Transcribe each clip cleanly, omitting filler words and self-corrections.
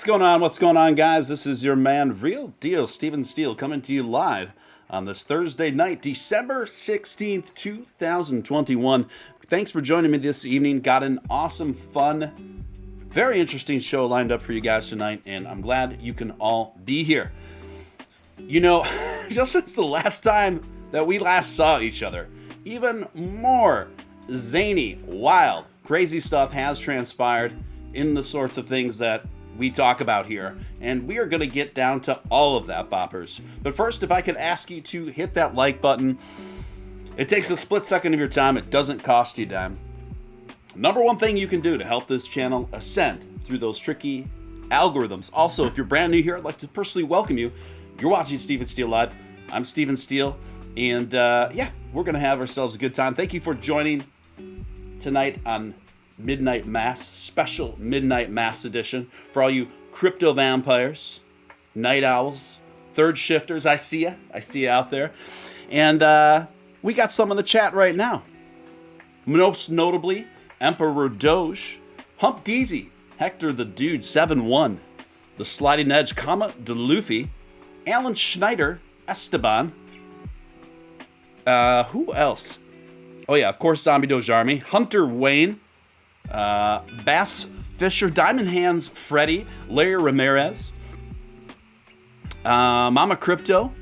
What's going on? What's going on, guys? This is your man, Real Deal, Steele, coming to you live on this Thursday night, December 16th, 2021. Thanks for joining me this evening. Got an awesome, fun, very interesting show lined up for you guys tonight, and I'm glad you can all be here. You know, just since the last time that we last saw each other, even more zany, wild, crazy stuff has transpired in the sorts of things that we talk about here, and we are going to get down to all of that, boppers. But first, if I could ask you to hit that like button. It takes a split second of your time. It doesn't cost you a dime. Number one thing you can do to help this channel ascend through those tricky algorithms. Also, if you're brand new here, I'd like to personally welcome you. You're watching Steven Steele Live. I'm Steven Steele, and yeah, we're going to have ourselves a good time. Thank you for joining tonight on Midnight Mass, special Midnight Mass edition for all you crypto vampires, night owls, third shifters. I see you out there. And we got some in the chat right now. Most notably, Emperor Doge, Hump Deezy, Hector the Dude 7-1, the Sliding Edge, Comma DeLuffy, Alan Schneider, Esteban. Who else? Oh yeah, of course, Zombie Doge Army. Hunter Wayne, Bass Fisher, Diamond Hands Freddy, Larry Ramirez, Mama Crypto,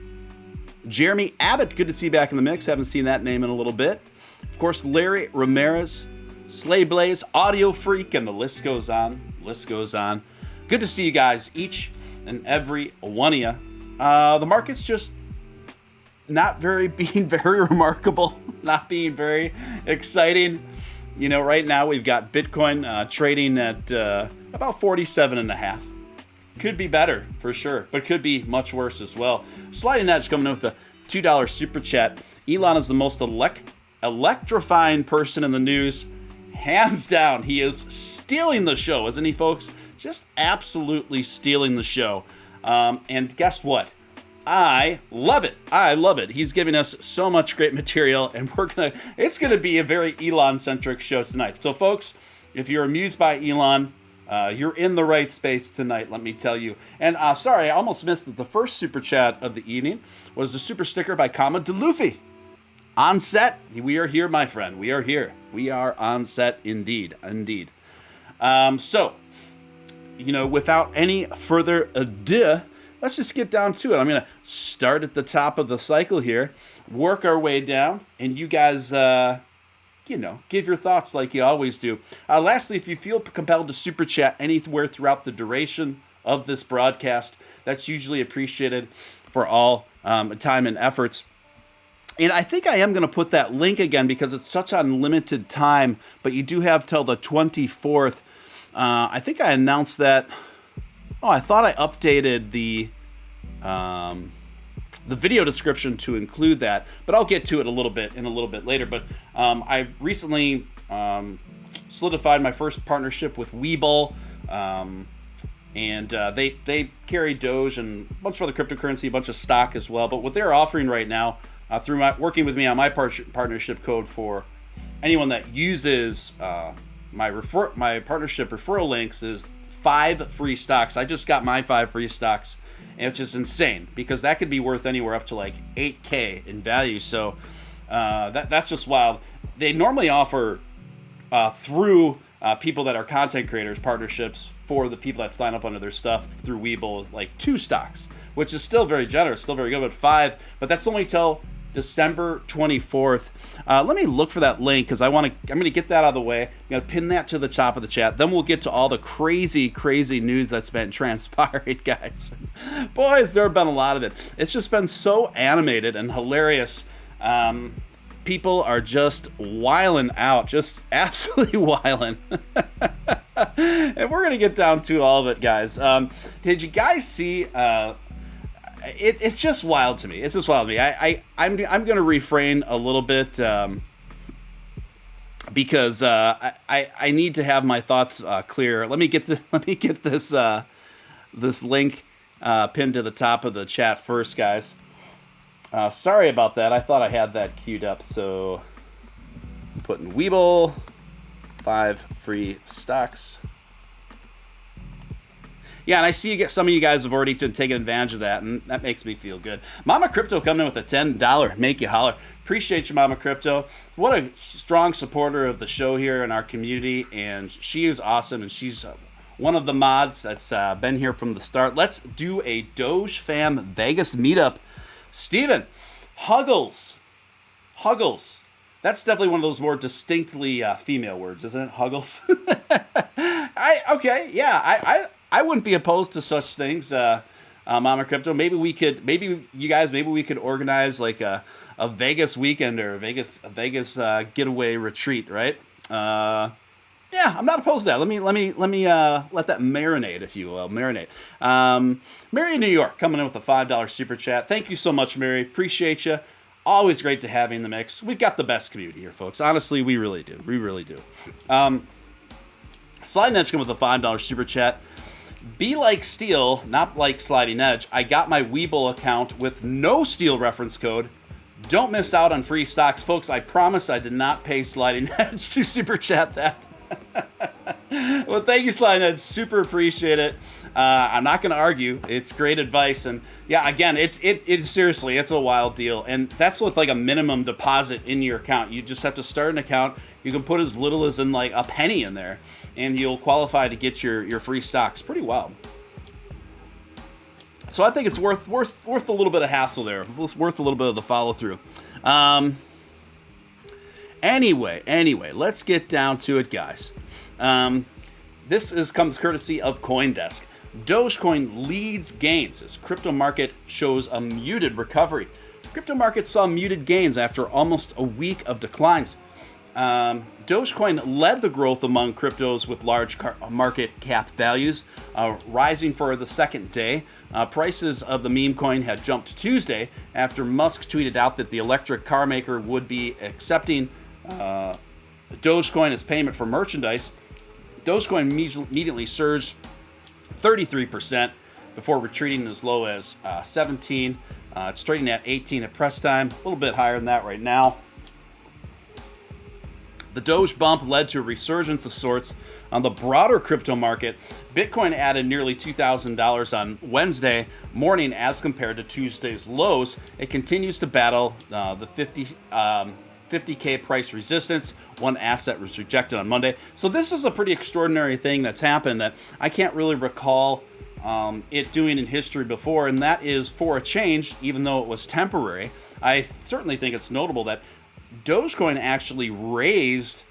Jeremy Abbott, good to see you back in the mix. Haven't seen that name in a little bit. Of course, Larry Ramirez, Slay Blaze, Audio Freak, and the list goes on. List goes on. Good to see you guys, each and every one of you. The market's just not being very remarkable, not being very exciting. You know, right now we've got Bitcoin trading at about 47.5. Could be better for sure, but could be much worse as well. Sliding Edge coming in with a $2 super chat. Elon is the most electrifying person in the news. Hands down, he is stealing the show, isn't he, folks? Just absolutely stealing the show. And guess what? I love it. I love it. He's giving us so much great material, and it's gonna be a very Elon-centric show tonight. So, folks, if you're amused by Elon, you're in the right space tonight, let me tell you. And sorry, I almost missed it. The first super chat of the evening was the super sticker by Kama DeLuffy. On set, we are here, my friend. We are here. We are on set, indeed, indeed. So, you know, without any further ado, let's just get down to it. I'm going to start at the top of the cycle here, work our way down, and you guys, you know, give your thoughts like you always do. Lastly, if you feel compelled to super chat anywhere throughout the duration of this broadcast, that's usually appreciated for all time and efforts. And I think I am going to put that link again because it's such unlimited time, but you do have till the 24th. I think I announced that. Oh, I thought I updated the video description to include that, but I'll get to it a little bit later. But I recently solidified my first partnership with Webull, and they carry Doge and a bunch of other cryptocurrency, a bunch of stock as well. But what they're offering right now, through working with me on my partnership code for anyone that uses my partnership referral links, is 5 free stocks. I just got my 5 free stocks, which is insane because that could be worth anywhere up to like 8K in value. So that's just wild. They normally offer through people that are content creators partnerships for the people that sign up under their stuff through Webull, like 2 stocks, which is still very generous, still very good, but 5. But that's only till December 24th. Let me look for that link because I'm going to get that out of the way. I'm going to pin that to the top of the chat. Then we'll get to all the crazy news that's been transpired, guys. Boys, there have been a lot of it. It's just been so animated and hilarious. People are just wiling out, just absolutely wiling. And we're going to get down to all of it, guys. Did you guys see... It's just wild to me. It's just wild to me. I'm going to refrain a little bit because I need to have my thoughts clear. Let me get this link pinned to the top of the chat first, guys. Sorry about that. I thought I had that queued up. So I'm putting Webull 5 free stocks. Yeah, and I see some of you guys have already taken advantage of that, and that makes me feel good. Mama Crypto coming in with a $10 make you holler. Appreciate you, Mama Crypto. What a strong supporter of the show here in our community, and she is awesome, and she's one of the mods that's been here from the start. Let's do a Doge Fam Vegas meetup. Steven, Huggles. That's definitely one of those more distinctly female words, isn't it? Huggles. I wouldn't be opposed to such things, Mama Crypto. Maybe we could organize like a Vegas weekend or a Vegas getaway retreat, right? Yeah, I'm not opposed to that. Let me let that marinate, if you will. Mary in New York coming in with a $5 super chat. Thank you so much, Mary. Appreciate you. Always great to have you in the mix. We've got the best community here, folks. Honestly, we really do. We really do. Sliding Edge coming with a $5 super chat. Be like Steele, not like Sliding Edge. I got my Webull account with no Steele reference code. Don't miss out on free stocks. Folks, I promise I did not pay Sliding Edge to super chat that. Well, thank you, Sly. Super appreciate it. I'm not going to argue. It's great advice, and yeah, again, it's seriously, it's a wild deal, and that's with like a minimum deposit in your account. You just have to start an account. You can put as little as in like a penny in there, and you'll qualify to get your free stocks. Pretty wild. So I think it's worth a little bit of hassle there. It's worth a little bit of the follow through. Anyway, let's get down to it, guys. This comes courtesy of CoinDesk. Dogecoin leads gains as crypto market shows a muted recovery. Crypto market saw muted gains after almost a week of declines. Dogecoin led the growth among cryptos with large market cap values, rising for the second day. Prices of the meme coin had jumped Tuesday after Musk tweeted out that the electric car maker would be accepting Dogecoin as payment for merchandise. Dogecoin immediately surged 33% before retreating as low as 17. It's trading at 18 at press time, a little bit higher than that right now. The Doge bump led to a resurgence of sorts on the broader crypto market. Bitcoin added nearly $2,000 on Wednesday morning as compared to Tuesday's lows. It continues to battle the 50K price resistance. One asset was rejected on Monday. So this is a pretty extraordinary thing that's happened that I can't really recall it doing in history before, and that is for a change, even though it was temporary. I certainly think it's notable that Dogecoin actually raised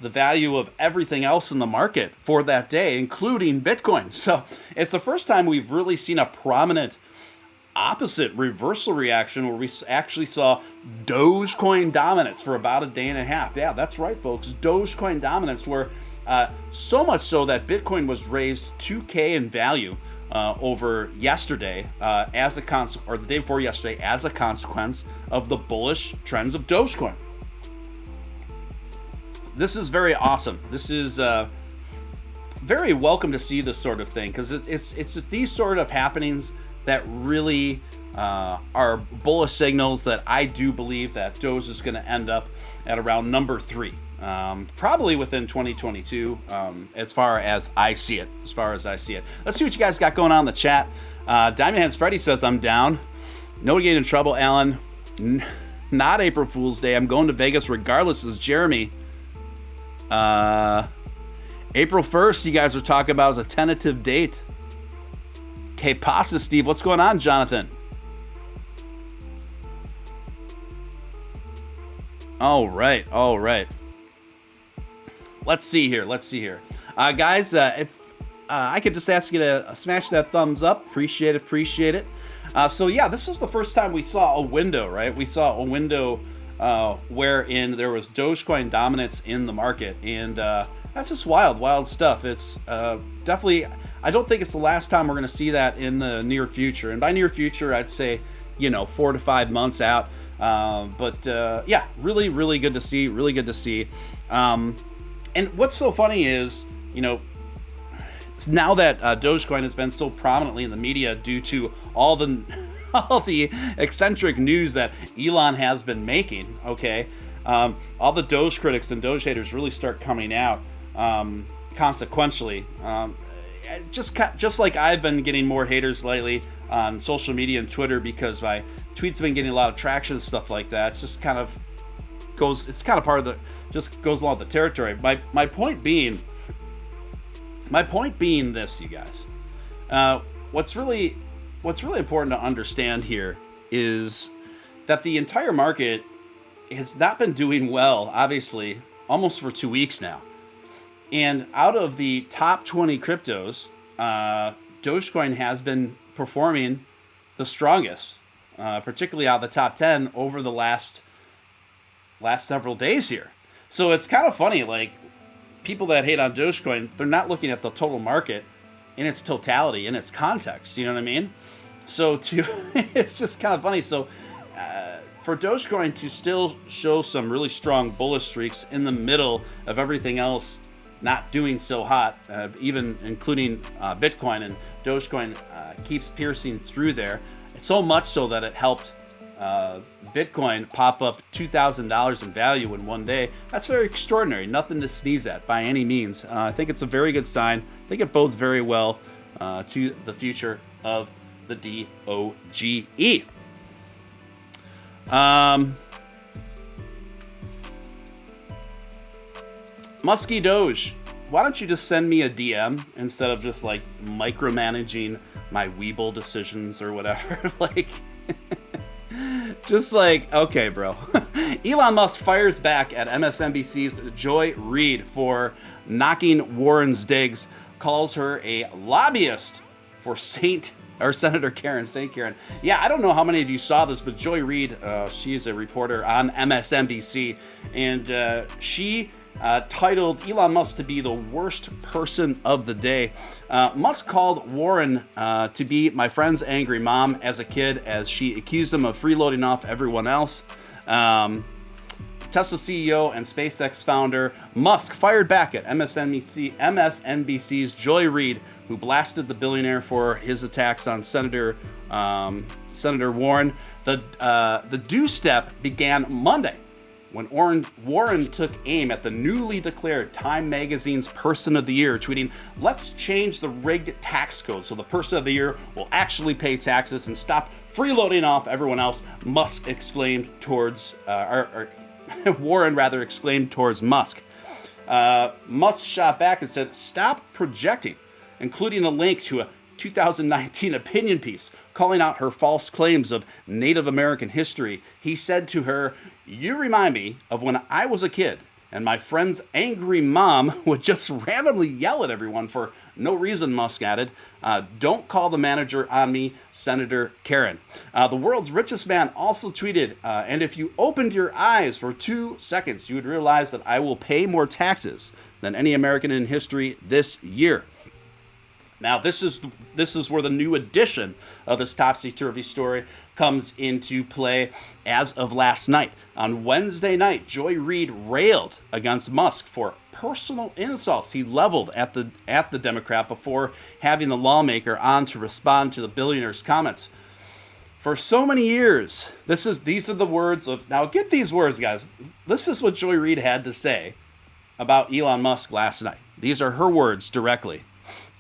the value of everything else in the market for that day, including Bitcoin. So it's the first time we've really seen a prominent opposite reversal reaction where we actually saw Dogecoin dominance for about a day and a half. Yeah, that's right, folks. Dogecoin dominance, where so much so that Bitcoin was raised 2K in value over yesterday as a or the day before yesterday as a consequence of the bullish trends of Dogecoin. This is very awesome. This is very welcome to see this sort of thing, because it's just these sort of happenings that really are bullish signals that I do believe that Doge is going to end up at around number 3, probably within 2022, as far as I see it. Let's see what you guys got going on in the chat. Diamond Hands Freddy says, I'm down. No getting in trouble, Alan. Not April Fool's Day. I'm going to Vegas regardless, is Jeremy. April 1st, you guys are talking about as a tentative date. Que pasa, Steve? What's going on, Jonathan? All right. Let's see here. Guys, if I could just ask you to smash that thumbs up. Appreciate it. So yeah, this was the first time we saw a window, right? We saw a window wherein there was Dogecoin dominance in the market, and that's just wild stuff. It's definitely, I don't think it's the last time we're going to see that in the near future. And by near future, I'd say, 4 to 5 months out. But yeah, really good to see. And what's so funny is, now that Dogecoin has been so prominently in the media due to all the eccentric news that Elon has been making, okay, all the Doge critics and Doge haters really start coming out consequentially. Just like I've been getting more haters lately on social media and Twitter because my tweets have been getting a lot of traction and stuff like that. It's just kind of goes along with the territory. My point being this, you guys. What's really important to understand here is that the entire market has not been doing well, obviously, almost for 2 weeks now. And out of the top 20 cryptos, Dogecoin has been performing the strongest, particularly out of the top 10 over the last several days here. So it's kind of funny, like, people that hate on Dogecoin, they're not looking at the total market in its totality, in its context, you know what I mean? So it's just kind of funny. So for Dogecoin to still show some really strong bullish streaks in the middle of everything else not doing so hot, even including Bitcoin, and Dogecoin keeps piercing through there, so much so that it helped Bitcoin pop up $2,000 in value in one day. That's very extraordinary. Nothing to sneeze at by any means. I think it's a very good sign. I think it bodes very well to the future of the DOGE. Musky Doge, why don't you just send me a DM instead of just like micromanaging my Weeble decisions or whatever? Like, just like, okay, bro. Elon Musk fires back at MSNBC's Joy Reid for knocking Warren's digs, calls her a lobbyist for Senator Karen, St. Karen. Yeah, I don't know how many of you saw this, but Joy Reid, she's a reporter on MSNBC, and she titled Elon Musk to be the worst person of the day. Musk called Warren to be my friend's angry mom as a kid, as she accused him of freeloading off everyone else. Tesla CEO and SpaceX founder Musk fired back at MSNBC's Joy Reid, who blasted the billionaire for his attacks on Senator Warren. The do step began Monday, when Warren took aim at the newly declared Time Magazine's Person of the Year, tweeting, "Let's change the rigged tax code so the Person of the Year will actually pay taxes and stop freeloading off everyone else," Musk exclaimed towards, Warren rather exclaimed towards Musk. Musk shot back and said, "Stop projecting," including a link to a 2019 opinion piece calling out her false claims of Native American history. He said to her, "You remind me of when I was a kid and my friend's angry mom would just randomly yell at everyone for no reason," Musk added. "Don't call the manager on me, Senator Karen." The world's richest man also tweeted, "And if you opened your eyes for 2 seconds, you would realize that I will pay more taxes than any American in history this year." Now, this is where the new edition of this topsy-turvy story comes into play as of last night. On Wednesday night, Joy Reid railed against Musk for personal insults he leveled at the Democrat before having the lawmaker on to respond to the billionaire's comments. For so many years, these are the words of, now get these words, guys. This is what Joy Reid had to say about Elon Musk last night. These are her words directly.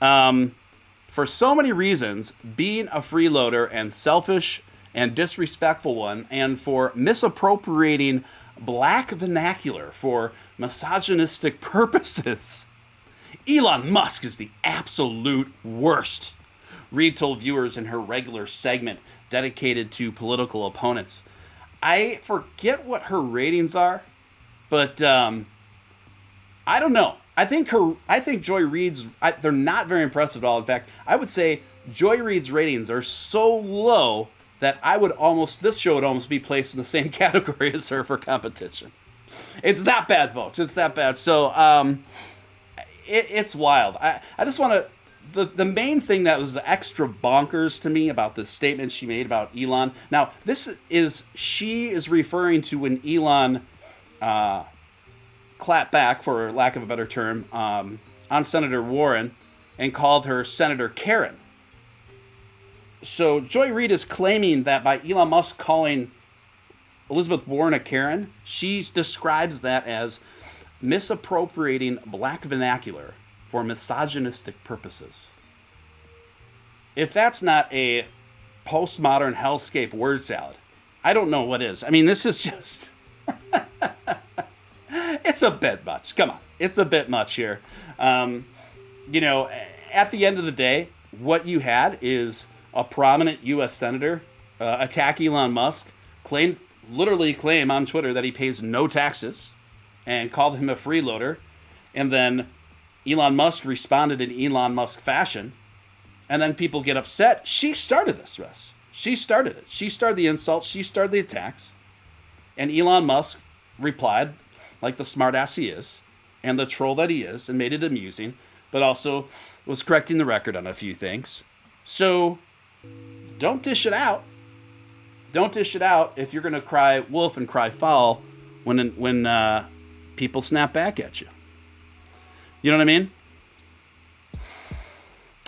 For so many reasons, being a freeloader and selfish and disrespectful one, and for misappropriating black vernacular for misogynistic purposes, Elon Musk is the absolute worst, Reid told viewers in her regular segment dedicated to political opponents. I forget what her ratings are, but I don't know. I think Joy Reid's, they're not very impressive at all. In fact, I would say Joy Reid's ratings are so low that this show would almost be placed in the same category as her for competition. It's that bad, folks. It's that bad. So it's wild. I just want to, the main thing that was extra bonkers to me about the statement she made about Elon. Now, she is referring to when Elon clapped back, for lack of a better term, on Senator Warren and called her Senator Karen. So Joy Reid is claiming that by Elon Musk calling Elizabeth Warren a Karen, she describes that as misappropriating black vernacular for misogynistic purposes. If that's not a postmodern hellscape word salad, I don't know what is. I mean, this is just... It's a bit much. Come on. It's a bit much here. At the end of the day, what you had is a prominent U.S. senator attack Elon Musk, literally claim on Twitter that he pays no taxes and called him a freeloader. And then Elon Musk responded in Elon Musk fashion. And then people get upset. She started this, Russ. She started it. She started the insults. She started the attacks. And Elon Musk replied like the smartass he is and the troll that he is, and made it amusing, but also was correcting the record on a few things. So don't dish it out. Don't dish it out if you're going to cry wolf and cry foul when people snap back at you. You know what I mean?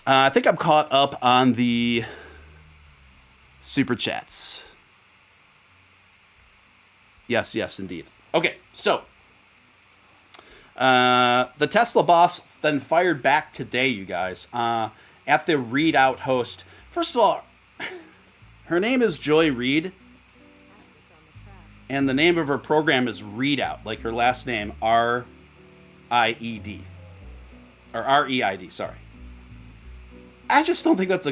I think I'm caught up on the Superchats. Yes, yes, indeed. Okay, so the Tesla boss then fired back today, you guys, at the Readout host. First of all, her name is Joy Reid, and the name of her program is Readout, like her last name, R-I-E-D. Or R-E-I-D, sorry. I just don't think that's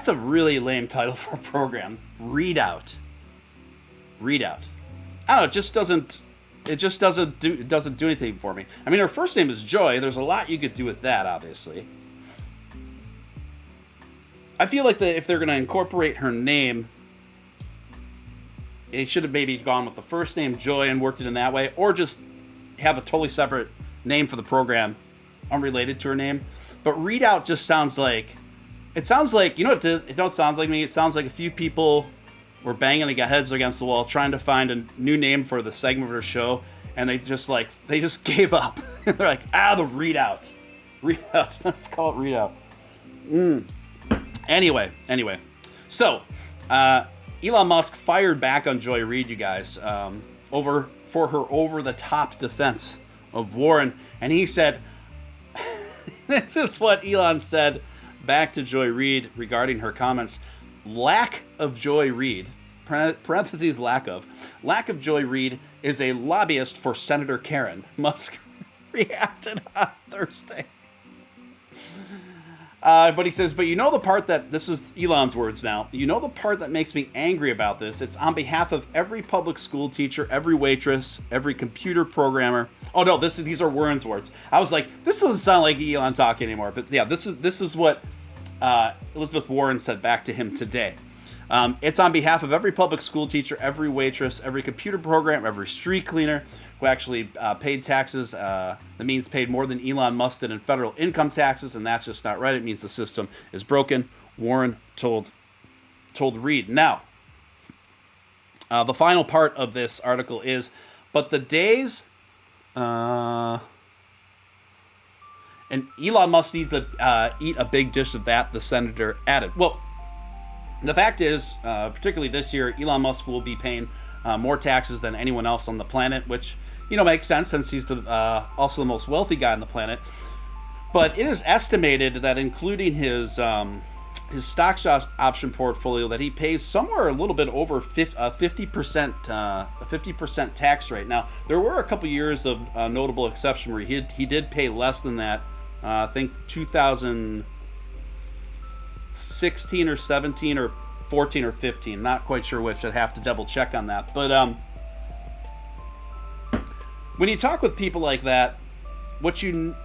a really lame title for a program. Readout. Readout. I don't know, it just doesn't do anything for me. I mean, her first name is Joy. There's a lot you could do with that, obviously. I feel like if they're going to incorporate her name, it should have maybe gone with the first name, Joy, and worked it in that way, or just have a totally separate name for the program, unrelated to her name. But Readout just sounds like, you know what it sounds like me? It sounds like a few people were banging their heads against the wall trying to find a new name for the segment of her show, and they just gave up. They're like, the Readout. Readout. Let's call it Readout. Anyway. So, Elon Musk fired back on Joy Reid, you guys, for her over-the-top defense of Warren, and he said, this is what Elon said back to Joy Reid regarding her comments. Lack of Joy Reid, parentheses lack of Joy Reid is a lobbyist for Senator Karen. Musk reacted on Thursday. But he says, but you know the part that, this is Elon's words now, you know the part that makes me angry about this? It's on behalf of every public school teacher, every waitress, every computer programmer. Oh no, these are Warren's words. I was like, this doesn't sound like Elon talking anymore. But yeah, this is what Elizabeth Warren said back to him today. It's on behalf of every public school teacher, every waitress, every computer programmer, every street cleaner who actually paid taxes. That means paid more than Elon Musk did in federal income taxes, and that's just not right. It means the system is broken. Warren told Reid. Now, the final part of this article is, but the days, and Elon Musk needs to eat a big dish of that, the senator added. Well, the fact is, particularly this year, Elon Musk will be paying more taxes than anyone else on the planet, which, makes sense since he's also the most wealthy guy on the planet. But it is estimated that including his stock option portfolio, that he pays somewhere a little bit over 50% tax rate. Now, there were a couple years of notable exception where he did pay less than that. I think 2016 or 17 or 14 or 15, not quite sure which. I'd have to double check on that. But when you talk with people like that, what you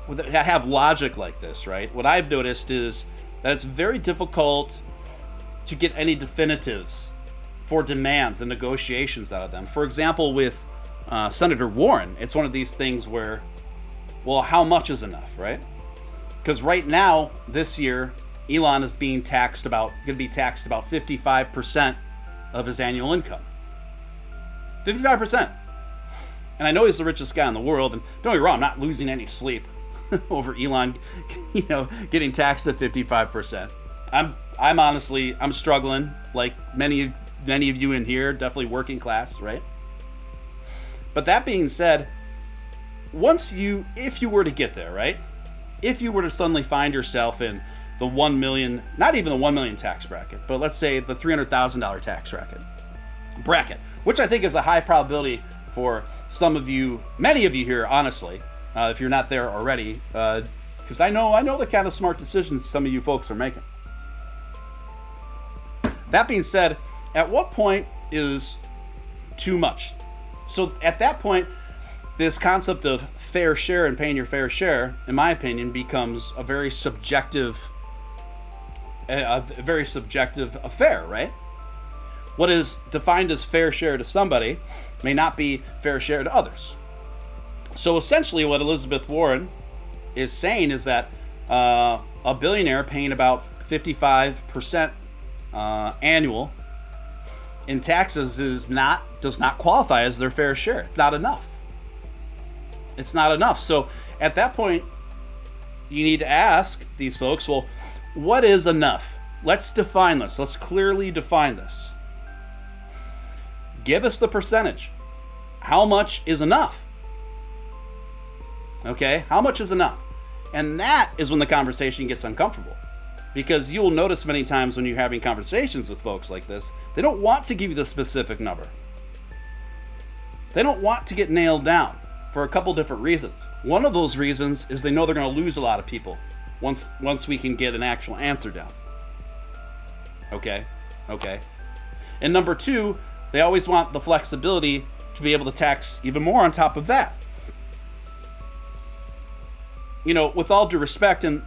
that have logic like this, right? What I've noticed is that it's very difficult to get any definitives for demands and negotiations out of them. For example, with Senator Warren, it's one of these things where, well, how much is enough, right? Because right now, this year, Elon is going to be taxed about 55% of his annual income. 55%. And I know he's the richest guy in the world, and don't get me wrong, I'm not losing any sleep over Elon, getting taxed at 55%. I'm honestly struggling, like many of you in here, definitely working class, right? But that being said, if you were to get there, right? If you were to suddenly find yourself in the 1 million, not even the 1 million tax bracket, but let's say the $300,000 tax bracket, which I think is a high probability for some of you, many of you here, honestly, if you're not there already, because I know the kind of smart decisions some of you folks are making. That being said, at what point is too much? So at that point, this concept of fair share and paying your fair share, in my opinion, becomes a very subjective affair, right? What is defined as fair share to somebody may not be fair share to others. So essentially what Elizabeth Warren is saying is that a billionaire paying about 55% annual in taxes does not qualify as their fair share. It's not enough. So at that point, you need to ask these folks, well, what is enough? Let's define this. Let's clearly define this. Give us the percentage. How much is enough? Okay, how much is enough? And that is when the conversation gets uncomfortable. Because you'll notice many times when you're having conversations with folks like this, they don't want to give you the specific number. They don't want to get nailed down for a couple different reasons. One of those reasons is they know they're going to lose a lot of people once we can get an actual answer down. Okay. And number two, they always want the flexibility to be able to tax even more on top of that. You know, with all due respect, and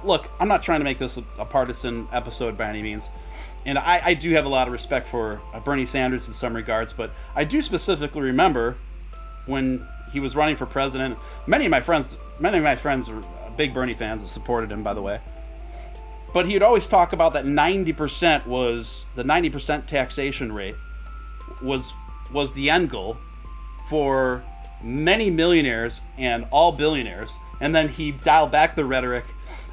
look, I'm not trying to make this a partisan episode by any means, and I do have a lot of respect for Bernie Sanders in some regards, but I do specifically remember when he was running for president. Many of my friends were big Bernie fans and supported him, by the way. But he would always talk about that 90% was the 90% taxation rate was the end goal for many millionaires and all billionaires. And then he dialed back the rhetoric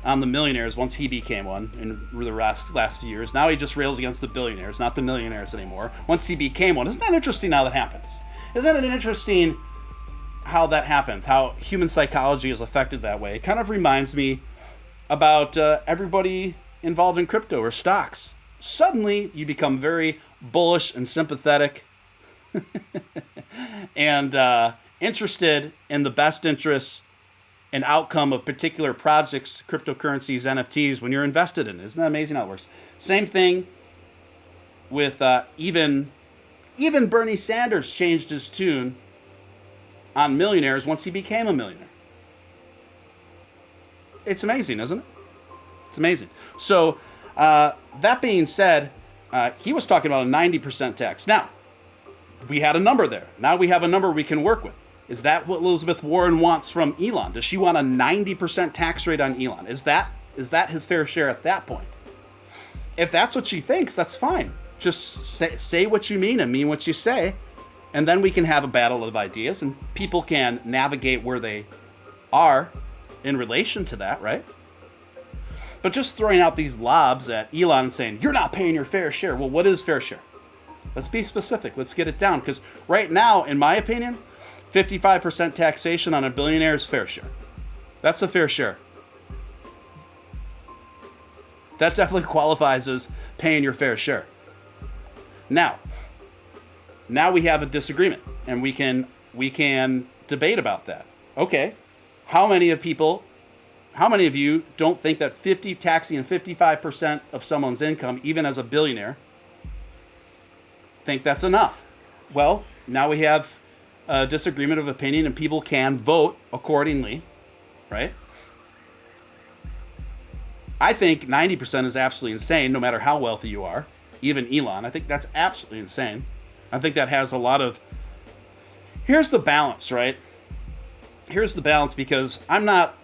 on the millionaires once he became one in the last few years. Now he just rails against the billionaires, not the millionaires anymore. Once he became one. Isn't that interesting how that happens? Isn't it interesting how that happens? How human psychology is affected that way? It kind of reminds me about everybody involved in crypto or stocks. Suddenly you become very bullish and sympathetic and interested in the best interests and outcome of particular projects, cryptocurrencies, NFTs, when you're invested in it. Isn't that amazing how it works? Same thing with even Bernie Sanders changed his tune on millionaires once he became a millionaire. It's amazing, isn't it? It's amazing. So that being said, he was talking about a 90% tax. Now, we had a number there. Now we have a number we can work with. Is that what Elizabeth Warren wants from Elon? Does she want a 90% tax rate on Elon? Is that his fair share at that point? If that's what she thinks, that's fine. Just say what you mean and mean what you say. And then we can have a battle of ideas and people can navigate where they are in relation to that, right? But just throwing out these lobs at Elon and saying, you're not paying your fair share. Well, what is fair share? Let's be specific. Let's get it down. Because right now, in my opinion, 55% taxation on a billionaire's fair share. That's a fair share. That definitely qualifies as paying your fair share. Now we have a disagreement, and we can debate about that. Okay, how many of you don't think that taxing 55% of someone's income, even as a billionaire, think that's enough? Well, now we have a disagreement of opinion, and people can vote accordingly, right? I think 90% is absolutely insane, no matter how wealthy you are. Even Elon, I think that's absolutely insane. I think that has a lot of... Here's the balance, right? Here's the balance, because I'm not...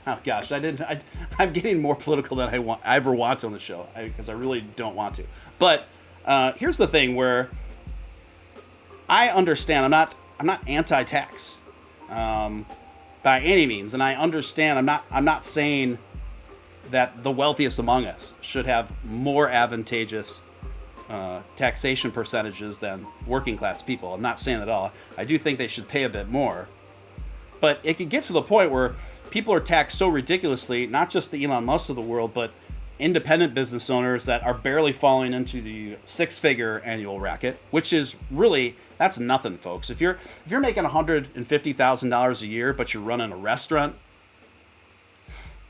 I'm getting more political than I ever want on the show, because I really don't want to. But here's the thing where I understand I'm not anti-tax by any means, and I understand I'm not saying that the wealthiest among us should have more advantageous taxation percentages than working class people. I'm not saying that at all. I do think they should pay a bit more, but it could get to the point where people are taxed so ridiculously, not just the Elon Musk of the world, but independent business owners that are barely falling into the six-figure annual racket, which is really, that's nothing, folks. If you're making $150,000 a year, but you're running a restaurant,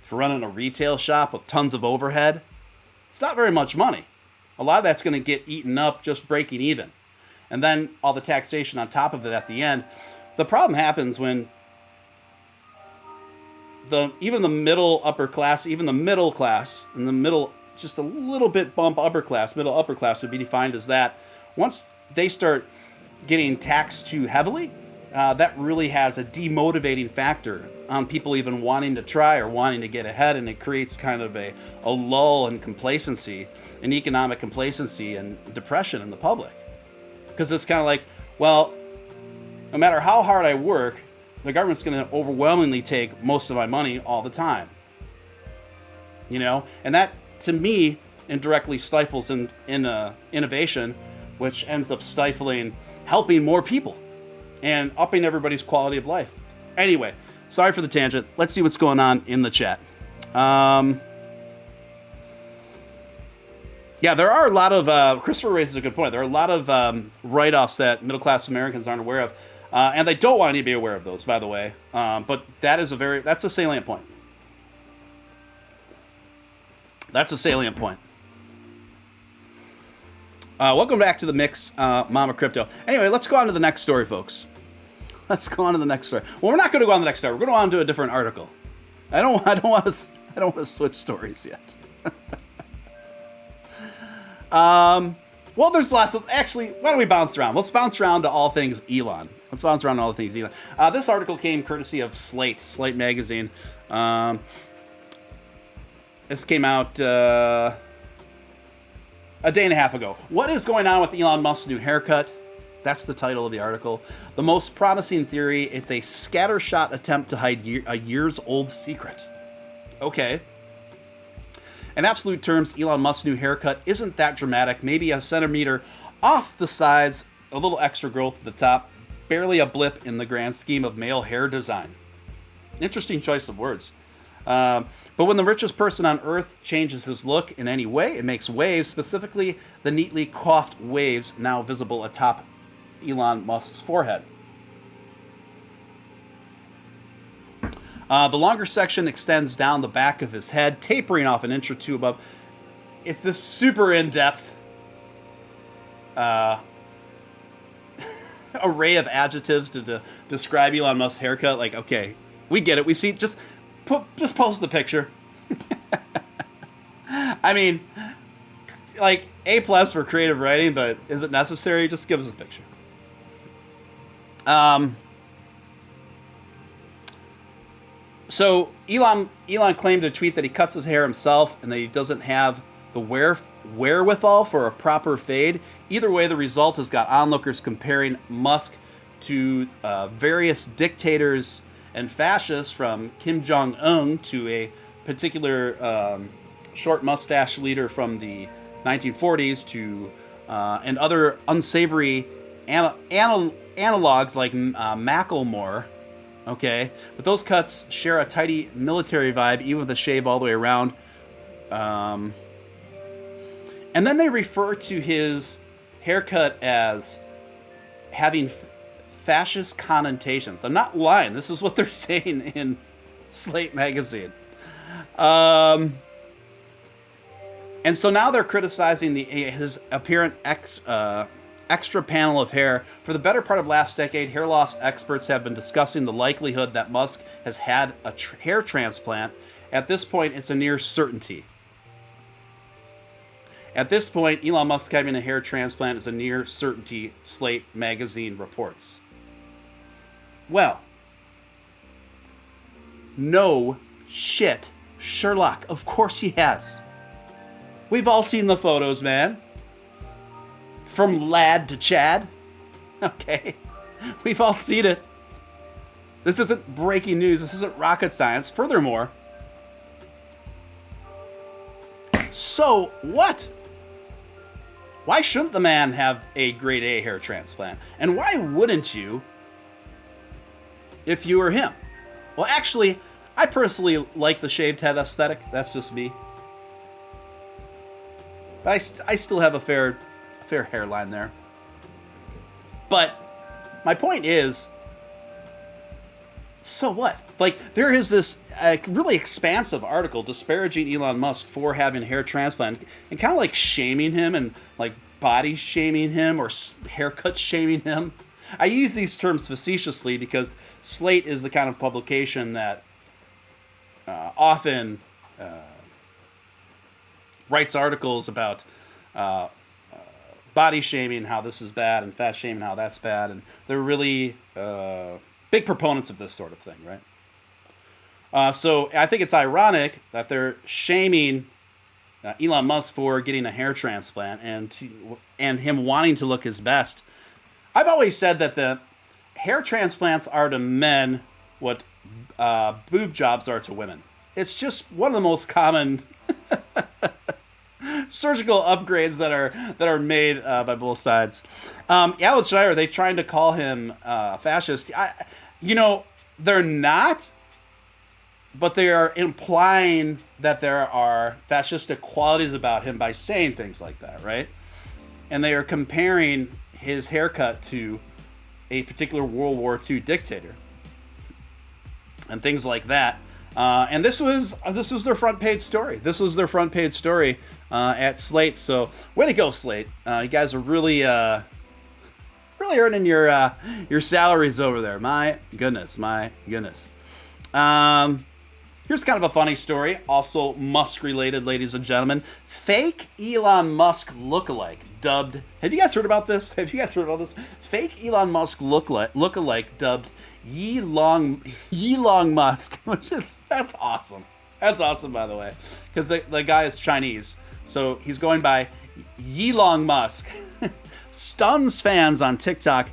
if you're running a retail shop with tons of overhead, it's not very much money. A lot of that's going to get eaten up just breaking even. And then all the taxation on top of it at the end. The problem happens when even the middle upper class, even the middle class, and the middle, just a little bit bump upper class, middle upper class would be defined as that. Once they start getting taxed too heavily, that really has a demotivating factor on people even wanting to try or wanting to get ahead, and it creates kind of a lull in complacency, an economic complacency and depression in the public. Because it's kind of like, well, no matter how hard I work, the government's going to overwhelmingly take most of my money all the time. You know? And that, to me, indirectly stifles in innovation, which ends up helping more people and upping everybody's quality of life. Anyway, sorry for the tangent. Let's see what's going on in the chat. Yeah, there are a lot of, Christopher raises a good point. There are a lot of write-offs that middle-class Americans aren't aware of. And they don't want you to be aware of those, by the way. But that's a salient point. That's a salient point. Welcome back to the mix, Mama Crypto. Anyway, let's go on to the next story, folks. Let's go on to the next story. Well, we're not going to go on to the next story. We're going to go on to a different article. I don't want to switch stories yet. Well, there's lots of... Actually, why don't we bounce around? Let's bounce around to all things Elon. This article came courtesy of Slate magazine. This came out a day and a half ago. What is going on with Elon Musk's new haircut? That's the title of the article. The most promising theory, it's a scattershot attempt to hide a years-old secret. Okay. In absolute terms, Elon Musk's new haircut isn't that dramatic. Maybe a centimeter off the sides, a little extra growth at the top. Barely a blip in the grand scheme of male hair design. Interesting choice of words. But when the richest person on Earth changes his look in any way, it makes waves, specifically the neatly coiffed waves now visible atop Elon Musk's forehead. The longer section extends down the back of his head, tapering off an inch or two above. It's this super in-depth array of adjectives to describe Elon Musk's haircut. Like, okay, we get it. We see. Just post the picture. I mean, like, A+ for creative writing, but is it necessary? Just give us a picture. So Elon claimed in a tweet that he cuts his hair himself and that he doesn't have the wherewithal for a proper fade. Either way, the result has got onlookers comparing Musk to various dictators and fascists, from Kim Jong-un to a particular short mustache leader from the 1940s to and other unsavory analogs like Macklemore. Okay, but those cuts share a tidy military vibe, even with the shave all the way around. And then they refer to his haircut as having fascist connotations. I'm not lying. This is what they're saying in Slate magazine. And so now they're criticizing his apparent extra panel of hair. For the better part of last decade, hair loss experts have been discussing the likelihood that Musk has had a hair transplant. At this point, it's a near certainty. At this point, Elon Musk having a hair transplant is a near certainty, Slate magazine reports. Well, no shit, Sherlock. Of course he has. We've all seen the photos, man. From lad to Chad. Okay. We've all seen it. This isn't breaking news. This isn't rocket science. Furthermore, so what? Why shouldn't the man have a grade A hair transplant? And why wouldn't you if you were him? Well, actually, I personally like the shaved head aesthetic. That's just me. But I still have a fair hairline there. But my point is, so what? Like, there is this really expansive article disparaging Elon Musk for having a hair transplant and kind of like shaming him and like body shaming him or haircut shaming him. I use these terms facetiously because Slate is the kind of publication that often writes articles about body shaming, how this is bad, and fat shaming, how that's bad. And they're really big proponents of this sort of thing, right? So I think it's ironic that they're shaming Elon Musk for getting a hair transplant and him wanting to look his best. I've always said that the hair transplants are to men what boob jobs are to women. It's just one of the most common surgical upgrades that are made by both sides. Alan Shire, are they trying to call him fascist? They're not, but they are implying that there are fascistic qualities about him by saying things like that, right? And they are comparing his haircut to a particular World War II dictator and things like that. And this was their front page story. This was their front page story at Slate. So way to go, Slate! You guys are really earning your salaries over there. My goodness. Here's kind of a funny story, also Musk related, ladies and gentlemen. Fake Elon Musk lookalike dubbed. Have you guys heard about this? Fake Elon Musk lookalike dubbed Elon Musk, that's awesome. That's awesome, by the way, because the guy is Chinese, so he's going by Elon Musk. Stuns fans on TikTok.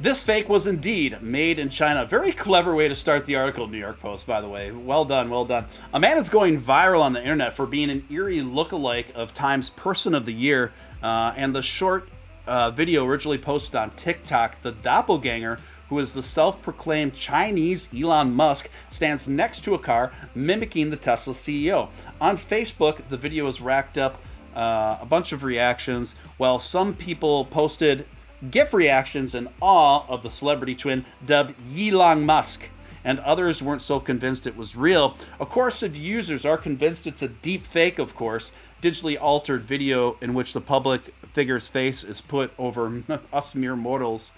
This fake was indeed made in China. Very clever way to start the article, New York Post, by the way. Well done. A man is going viral on the internet for being an eerie lookalike of Time's Person of the Year. And the short video originally posted on TikTok, the doppelganger, who is the self-proclaimed Chinese Elon Musk, stands next to a car mimicking the Tesla CEO. On Facebook, the video has racked up a bunch of reactions, while some people posted GIF reactions in awe of the celebrity twin dubbed Elon Musk, and others weren't so convinced it was real. A chorus of users are convinced it's a deep fake, of course, digitally altered video in which the public figure's face is put over us mere mortals.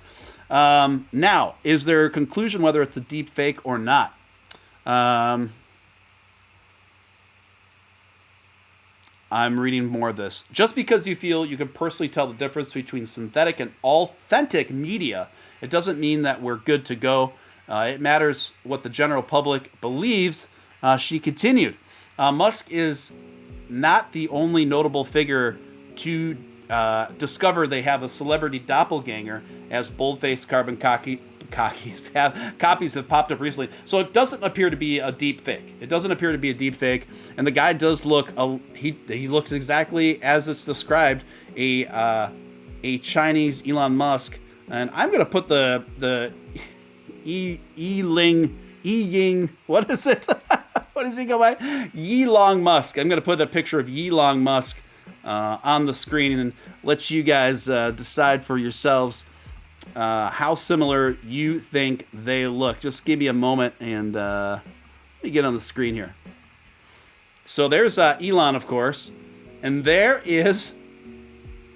Now, is there a conclusion whether it's a deep fake or not? I'm reading more of this. Just because you feel you can personally tell the difference between synthetic and authentic media, it doesn't mean that we're good to go. It matters what the general public believes, she continued. Musk is not the only notable figure to discover they have a celebrity doppelganger, as bold-faced carbon copies have popped up recently. So it doesn't appear to be a deep fake. And the guy does look, he looks exactly as it's described, a Chinese Elon Musk. And I'm going to put the Ying, what is it? What does he go by? Elon Musk. I'm going to put a picture of Elon Musk on the screen and let you guys decide for yourselves how similar you think they look. Just give me a moment and let me get on the screen here. So there's Elon, of course, and there is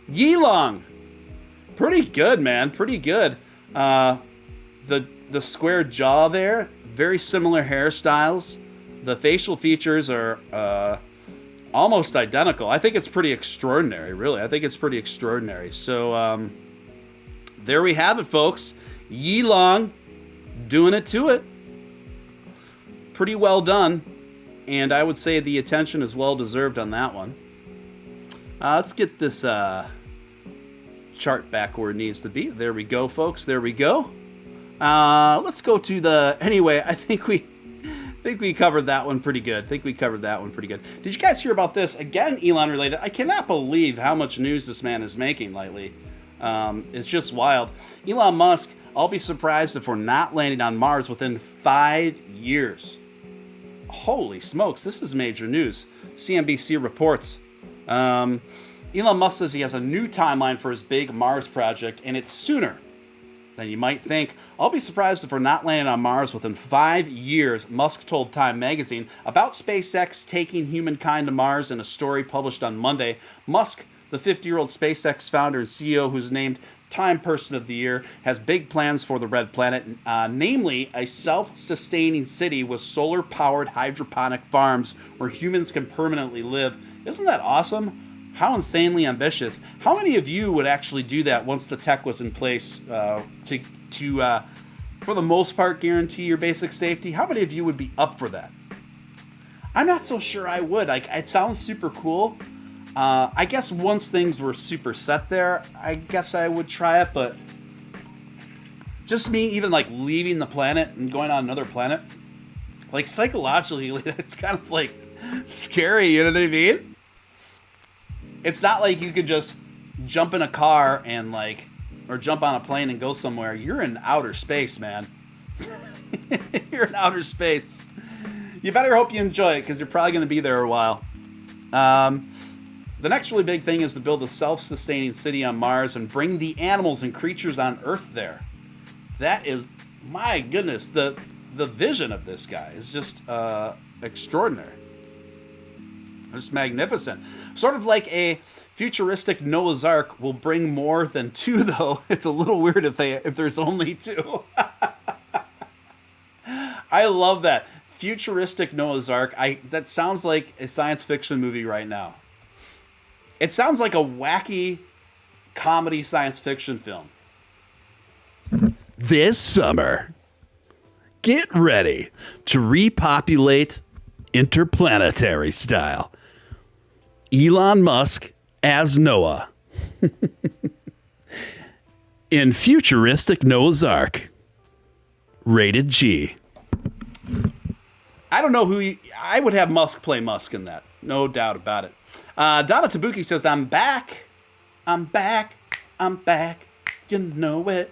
Yilong. Pretty good, man. Pretty good. The square jaw there, very similar hairstyles. The facial features are almost identical. I think it's pretty extraordinary, really. So there we have it, folks. Yilong doing it to it. Pretty well done. And I would say the attention is well deserved on that one. Let's get this chart back where it needs to be. There we go, folks. There we go. Let's go to the... Anyway, I think we covered that one pretty good. Did you guys hear about this? Again, Elon related. I cannot believe how much news this man is making lately. It's just wild. Elon Musk, I'll be surprised if we're not landing on Mars within 5 years. Holy smokes, this is major news. CNBC reports. Elon Musk says he has a new timeline for his big Mars project, and it's sooner than you might think. I'll be surprised if we're not landing on Mars within 5 years, Musk told Time magazine about SpaceX taking humankind to Mars in a story published on Monday. Musk, the 50-year-old SpaceX founder and CEO who's named Time Person of the Year, has big plans for the Red Planet, namely a self-sustaining city with solar-powered hydroponic farms where humans can permanently live. Isn't that awesome? How insanely ambitious. How many of you would actually do that once the tech was in place to for the most part, guarantee your basic safety? How many of you would be up for that? I'm not so sure I would. It sounds super cool. I guess once things were super set there, I guess I would try it, but just me even leaving the planet and going on another planet, Like, psychologically, it's kind of like scary, you know what I mean? It's not like you could just jump in a car and like, or jump on a plane and go somewhere. You're in outer space, man. You're in outer space. You better hope you enjoy it, because you're probably going to be there a while. The next really big thing is to build a self-sustaining city on Mars and bring the animals and creatures on Earth there. That is, my goodness, the vision of this guy is just extraordinary. Just magnificent. Sort of like a futuristic Noah's Ark will bring more than two, though. It's a little weird if there's only two. I love that. Futuristic Noah's Ark. That sounds like a science fiction movie right now. It sounds like a wacky comedy science fiction film. This summer, get ready to repopulate interplanetary style. Elon Musk as Noah. In futuristic Noah's Ark. Rated G. I don't know I would have Musk play Musk in that. No doubt about it. Donna Tabuki says, I'm back. I'm back. I'm back. You know it.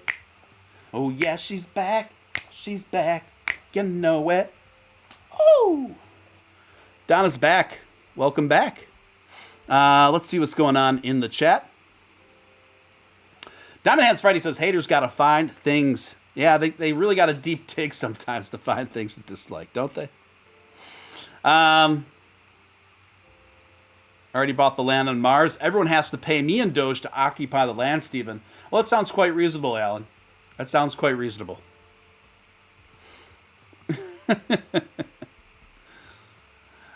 Oh, yeah, she's back. She's back. You know it. Oh. Donna's back. Welcome back. Let's see what's going on in the chat. Diamond Hands Friday says, haters got to find things. Yeah, they really got a deep dig sometimes to find things to dislike, don't they? Already bought the land on Mars. Everyone has to pay me and Doge to occupy the land, Stephen. Well, that sounds quite reasonable, Alan. That sounds quite reasonable.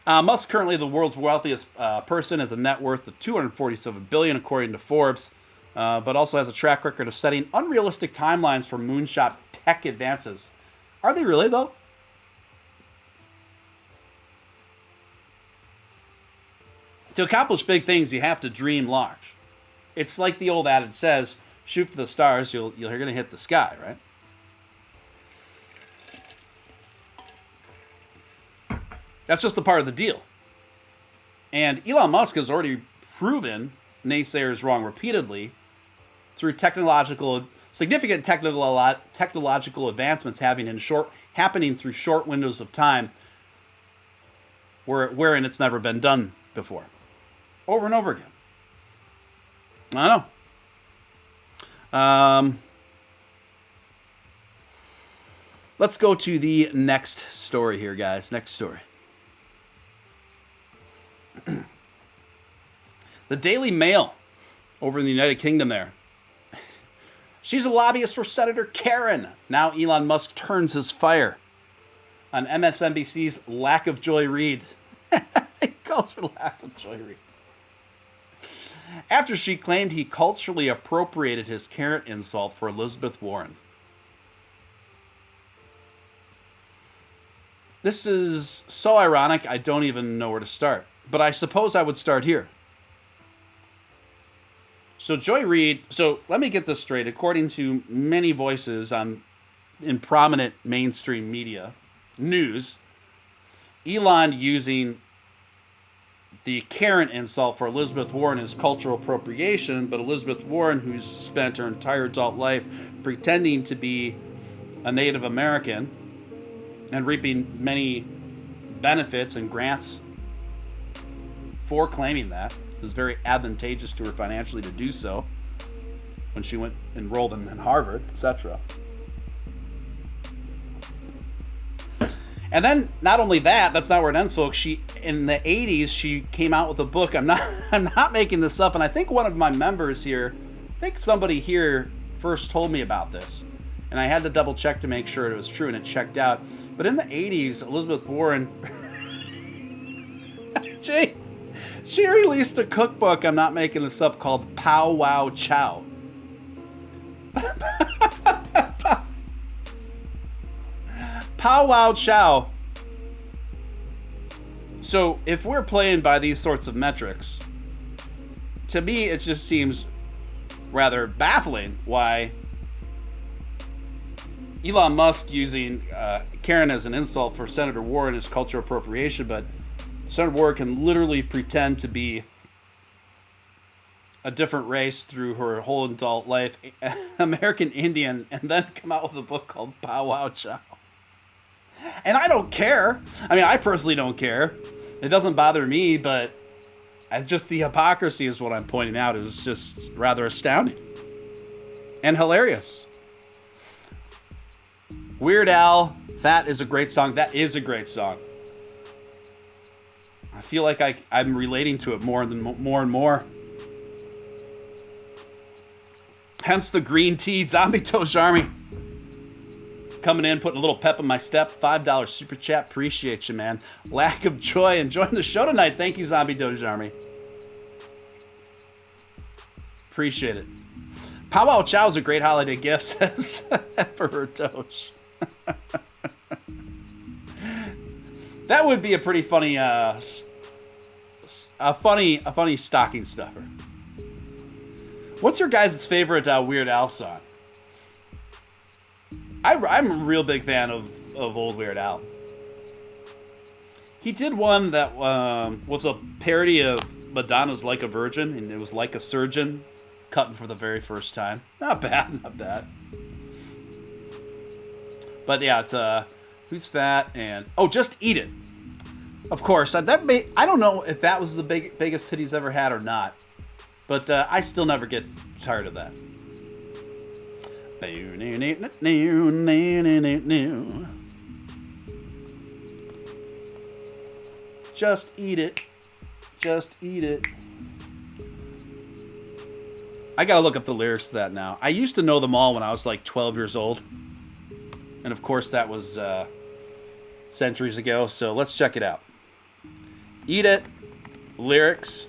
Musk, currently the world's wealthiest person, has a net worth of $247 billion, according to Forbes, but also has a track record of setting unrealistic timelines for moonshot tech advances. Are they really, though? To accomplish big things, you have to dream large. It's like the old adage says, shoot for the stars, you're going to hit the sky, right? That's just a part of the deal. And Elon Musk has already proven naysayers wrong repeatedly through significant technological advancements happening through short windows of time wherein it's never been done before. Over and over again. I know. Let's go to the next story here, guys. Next story. The Daily Mail over in the United Kingdom there. She's a lobbyist for Senator Karen. Now Elon Musk turns his fire on MSNBC's lack of Joy Reid. He calls her lack of Joy Reid. After she claimed he culturally appropriated his Karen insult for Elizabeth Warren. This is so ironic, I don't even know where to start. But I suppose I would start here. So Joy Reid, so let me get this straight. According to many voices in prominent mainstream media, news, Elon using the Karen insult for Elizabeth Warren is cultural appropriation, but Elizabeth Warren, who's spent her entire adult life pretending to be a Native American and reaping many benefits and grants for claiming that, it was very advantageous to her financially to do so when she enrolled in Harvard, etc. And then, not only that's not where it ends, folks. In the 80s, she came out with a book. I'm not making this up, and I think one of my members here, I think somebody here first told me about this, and I had to double check to make sure it was true, and it checked out. But in the 80s, Elizabeth Warren, she released a cookbook, I'm not making this up, called Pow Wow Chow. Pow Wow Chow. So if we're playing by these sorts of metrics, to me it just seems rather baffling why Elon Musk using Karen as an insult for Senator Warren is cultural appropriation, but Senator Warren can literally pretend to be a different race through her whole adult life, American Indian, and then come out with a book called Bow Wow Chow. And I don't care. I mean, I personally don't care. It doesn't bother me, but it's just the hypocrisy is what I'm pointing out is just rather astounding and hilarious. Weird Al, Fat is a great song. That is a great song. I feel like I'm relating to it more and more. Hence the green tea. Zombie Doge Army coming in, putting a little pep in my step. $5 super chat. Appreciate you, man. Lack of joy. Enjoying the show tonight. Thank you, Zombie Doge Army. Appreciate it. Pow Wow Chow is a great holiday gift, says Emperor Doge. That would be a pretty funny, a funny stocking stuffer. What's your guys' favorite Weird Al song? I'm a real big fan of old Weird Al. He did one that was a parody of Madonna's Like a Virgin, and it was Like a Surgeon, cutting for the very first time. Not bad, not bad. But yeah, it's Who's Fat and Just Eat It. Of course, I don't know if that was the biggest hit he's ever had or not. But I still never get tired of that. Just eat it. Just eat it. I gotta look up the lyrics to that now. I used to know them all when I was like 12 years old. And of course that was centuries ago. So let's check it out. Eat it. Lyrics.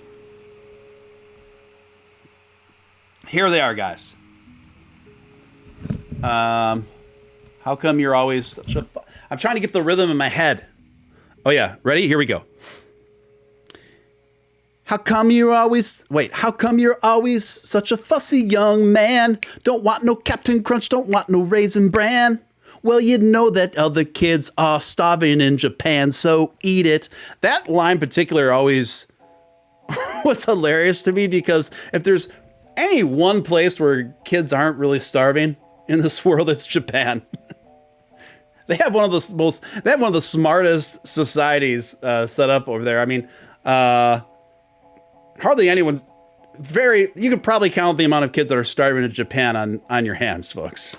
Here they are, guys. How come you're always such a... I'm trying to get the rhythm in my head. Oh, yeah. Ready? Here we go. How come you're always such a fussy young man? Don't want no Captain Crunch, don't want no Raisin Bran. Well, you know that other kids are starving in Japan, so eat it. That line in particular always was hilarious to me because if there's any one place where kids aren't really starving in this world, it's Japan. They have one of the smartest societies set up over there. I mean, hardly anyone. You could probably count the amount of kids that are starving in Japan on your hands, folks.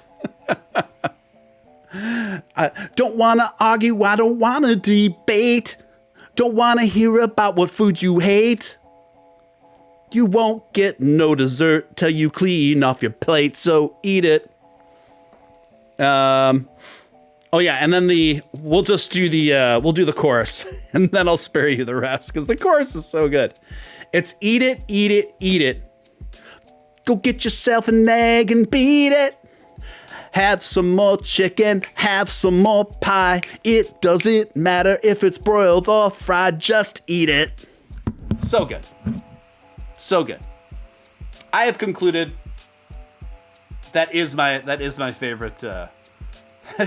I don't want to argue. I don't want to debate. Don't want to hear about what food you hate. You won't get no dessert till you clean off your plate, so eat it. Oh yeah, and then we'll do the chorus, and then I'll spare you the rest because the chorus is so good. It's eat it, eat it, eat it. Go get yourself an egg and beat it. Have some more chicken, have some more pie. It doesn't matter if it's broiled or fried, just eat it. So good. So good. I have concluded that is my favorite that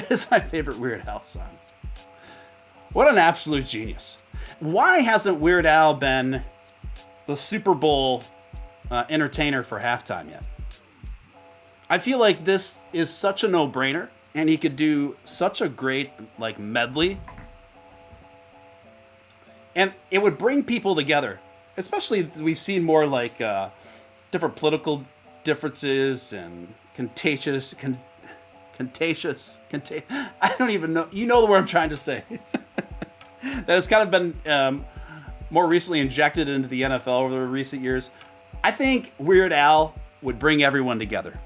is my favorite Weird Al song. What an absolute genius. Why hasn't Weird Al been the Super Bowl entertainer for halftime yet? I feel like this is such a no-brainer and he could do such a great like medley. And it would bring people together. Especially we've seen more like different political differences and contagious. I don't even know. You know the word I'm trying to say. That has kind of been more recently injected into the NFL over the recent years. I think Weird Al would bring everyone together.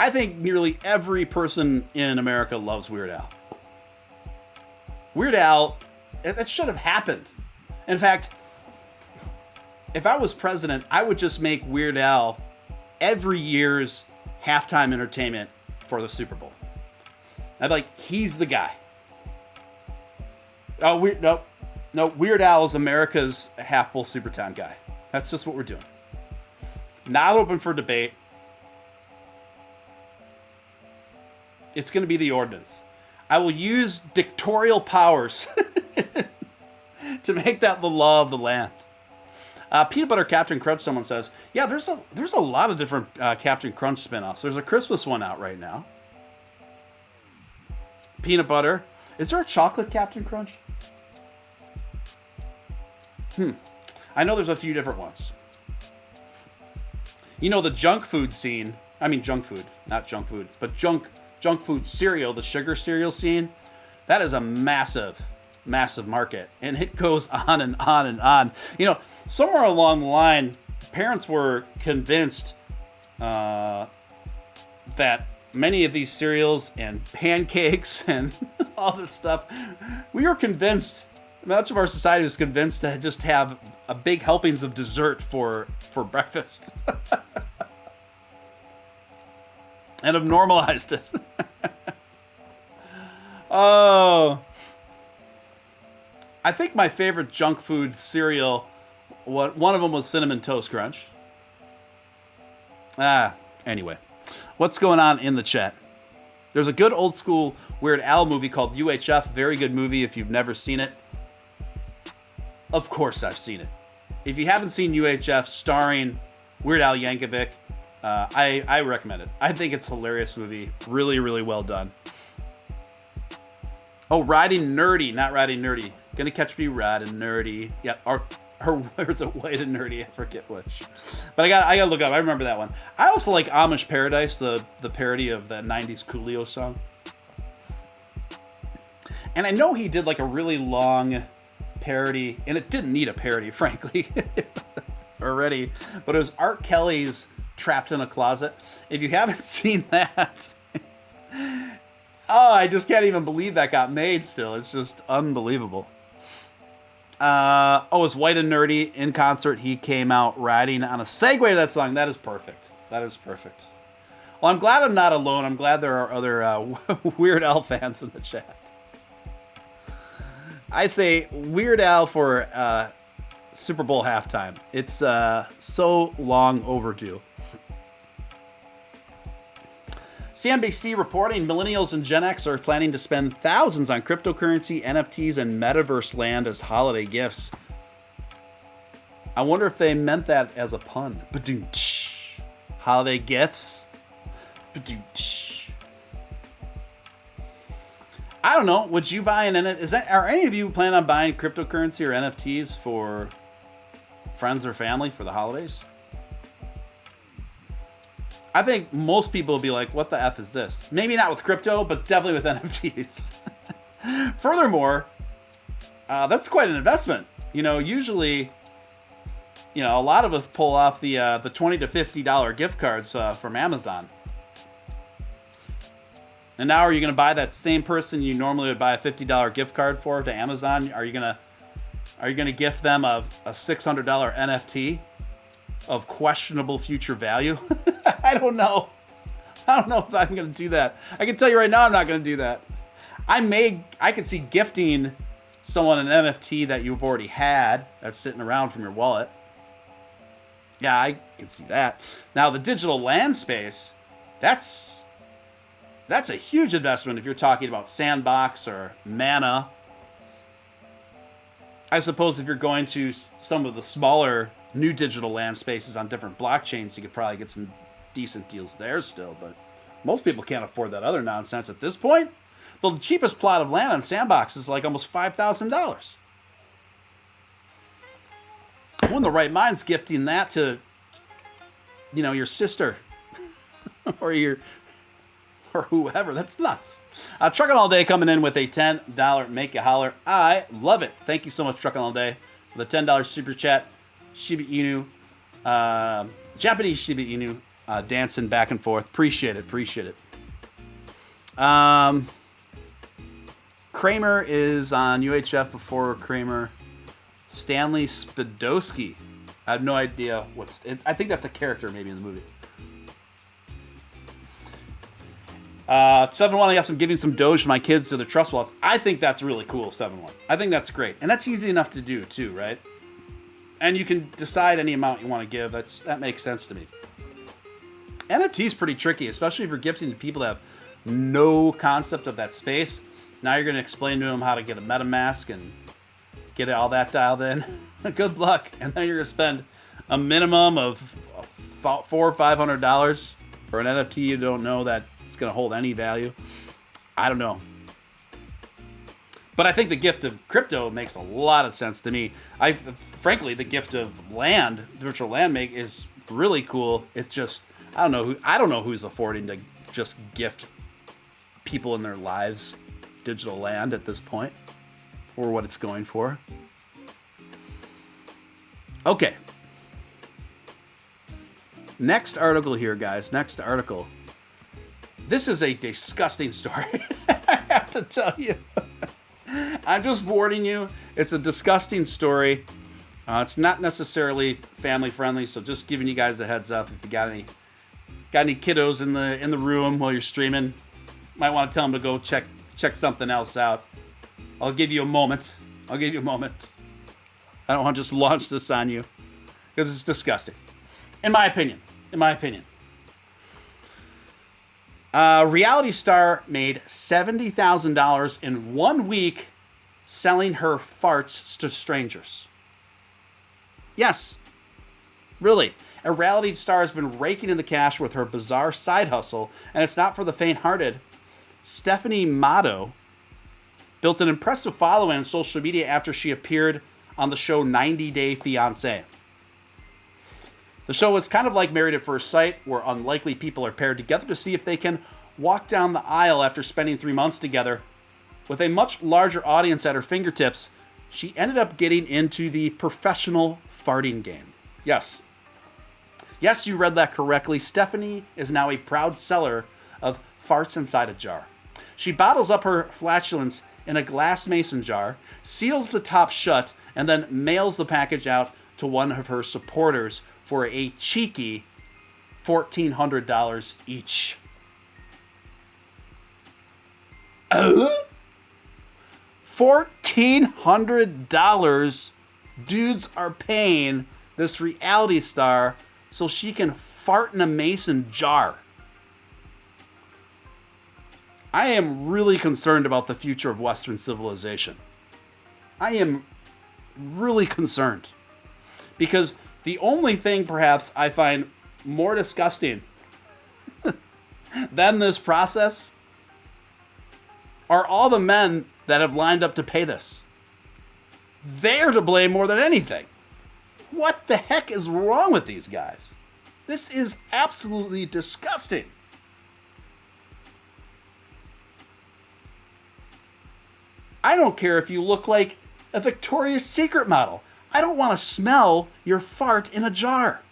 I think nearly every person in America loves Weird Al. Weird Al, that should have happened. In fact, if I was president, I would just make Weird Al every year's halftime entertainment for the Super Bowl. I'd be like, he's the guy. Oh, Weird Al is America's half bull Supertown guy. That's just what we're doing. Not open for debate. It's going to be the ordinance. I will use dictatorial powers to make that the law of the land. Peanut Butter Captain Crunch, someone says, yeah, there's a lot of different Captain Crunch spinoffs. There's a Christmas one out right now. Peanut butter. Is there a chocolate Captain Crunch? I know there's a few different ones. You know, the junk food scene. I mean, junk food, not junk food, but junk food cereal, the sugar cereal scene. That is a massive market, and it goes on and on and on. You know, somewhere along the line, parents were convinced that many of these cereals and pancakes and all this stuff, we were convinced, much of our society was convinced to just have a big helpings of dessert for breakfast. And have normalized it. Oh, I think my favorite junk food cereal, one of them was Cinnamon Toast Crunch. Anyway, what's going on in the chat? There's a good old school Weird Al movie called UHF. Very good movie if you've never seen it. Of course I've seen it. If you haven't seen UHF starring Weird Al Yankovic, I recommend it. I think it's a hilarious movie. Really, really well done. Oh, Riding Nerdy, not Riding Nerdy. Gonna catch me riding nerdy. Yeah, or is it White and Nerdy? I forget which. But I gotta look up. I remember that one. I also like Amish Paradise, the parody of that 90s Coolio song. And I know he did like a really long parody, and it didn't need a parody, frankly, already. But it was Art Kelly's Trapped in a Closet. If you haven't seen that, oh, I just can't even believe that got made still. It's just unbelievable. It's White and Nerdy in concert. He came out riding on a Segway to that song. That is perfect. That is perfect. Well, I'm glad I'm not alone. I'm glad there are other Weird Al fans in the chat. I say Weird Al for Super Bowl halftime. It's so long overdue. CNBC reporting millennials and Gen X are planning to spend thousands on cryptocurrency, NFTs, and metaverse land as holiday gifts. I wonder if they meant that as a pun. Holiday gifts. I don't know. Would you buy an NFT? Are any of you planning on buying cryptocurrency or NFTs for friends or family for the holidays? I think most people will be like, what the F is this? Maybe not with crypto, but definitely with NFTs. Furthermore, that's quite an investment. You know, usually, you know, a lot of us pull off the $20 to $50 gift cards from Amazon. And now are you going to buy that same person you normally would buy a $50 gift card for to Amazon? Are you going to gift them a $600 NFT of questionable future value? I don't know. I don't know if I'm going to do that. I can tell you right now I'm not going to do that. I could see gifting someone an NFT that you've already had that's sitting around from your wallet. Yeah, I can see that. Now, the digital land space, that's a huge investment if you're talking about Sandbox or Mana. I suppose if you're going to some of the smaller new digital land spaces on different blockchains, you could probably get some decent deals there still, but most people can't afford that other nonsense at this point. The cheapest plot of land on Sandbox is like almost $5,000. One of the right minds gifting that to, you know, your sister or whoever. That's nuts. Truckin' All Day coming in with a $10 make you holler. I love it. Thank you so much, Truckin' All Day, for the $10 super chat. Shiba Inu, Japanese Shiba Inu, dancing back and forth. Appreciate it. Kramer is on UHF before Kramer. Stanley Spadowski. I have no idea I think that's a character maybe in the movie. 7-1, I guess I'm giving some Doge to my kids to their trust wallets. I think that's really cool, 7-1. I think that's great. And that's easy enough to do too, right? And you can decide any amount you want to give. That makes sense to me. NFT is pretty tricky, especially if you're gifting to people that have no concept of that space. Now you're going to explain to them how to get a MetaMask and get all that dialed in. Good luck. And then you're going to spend a minimum of $400 or $500 for an NFT you don't know that it's going to hold any value. I don't know. But I think the gift of crypto makes a lot of sense to me. Frankly, the gift of land, virtual land is really cool. It's just I don't know who's affording to just gift people in their lives digital land at this point, or what it's going for. Okay. Next article here, guys. Next article. This is a disgusting story. I have to tell you. I'm just warning you. It's a disgusting story. It's not necessarily family friendly, so just giving you guys a heads up. If you got any kiddos in the room while you're streaming, might want to tell them to go check something else out. I'll give you a moment. I don't want to just launch this on you because it's disgusting, in my opinion. Reality star made $70,000 in 1 week selling her farts to strangers. Yes, really. A reality star has been raking in the cash with her bizarre side hustle, and it's not for the faint-hearted. Stephanie Matto built an impressive following on social media after she appeared on the show 90 Day Fiancé. The show is kind of like Married at First Sight, where unlikely people are paired together to see if they can walk down the aisle after spending 3 months together. With a much larger audience at her fingertips, she ended up getting into the professional farting game. Yes, you read that correctly. Stephanie is now a proud seller of farts inside a jar. She bottles up her flatulence in a glass mason jar, seals the top shut, and then mails the package out to one of her supporters for a cheeky $1,400 each. $1,400 dudes are paying this reality star so she can fart in a mason jar. I am really concerned about the future of Western civilization. I am really concerned. Because the only thing perhaps I find more disgusting than this process are all the men that have lined up to pay this. They're to blame more than anything. What the heck is wrong with these guys? This is absolutely disgusting. I don't care if you look like a Victoria's Secret model. I don't want to smell your fart in a jar.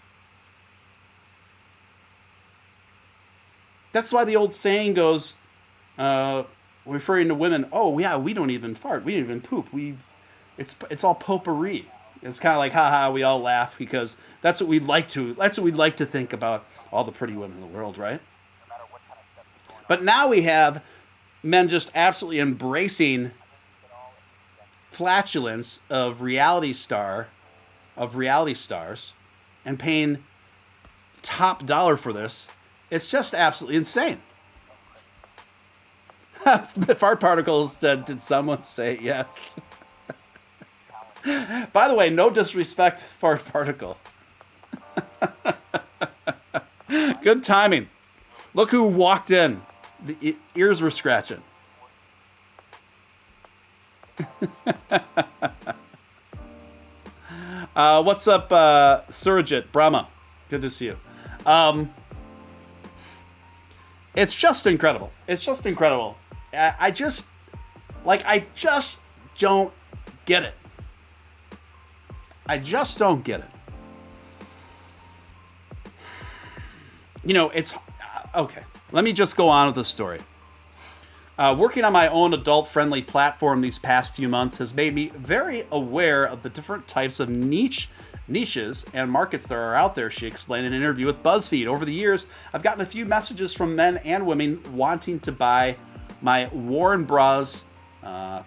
That's why the old saying goes, referring to women, oh yeah, we don't even fart. We don't even poop. It's all potpourri. It's kind of like, haha, we all laugh because that's what we'd like to think about all the pretty women in the world, right? But now we have men just absolutely embracing flatulence of reality stars and paying top dollar for this. It's just absolutely insane. Fart particles, did someone say yes? By the way, no disrespect, fart particle. Good timing. Look who walked in. The ears were scratching. What's up, Surrogate Brahma? Good to see you. It's just incredible. I just don't get it. I just don't get it. You know, it's okay. Let me just go on with the story. Working on my own adult-friendly platform these past few months has made me very aware of the different types of niches and markets that are out there, she explained in an interview with BuzzFeed. Over the years, I've gotten a few messages from men and women wanting to buy my Warren Bras,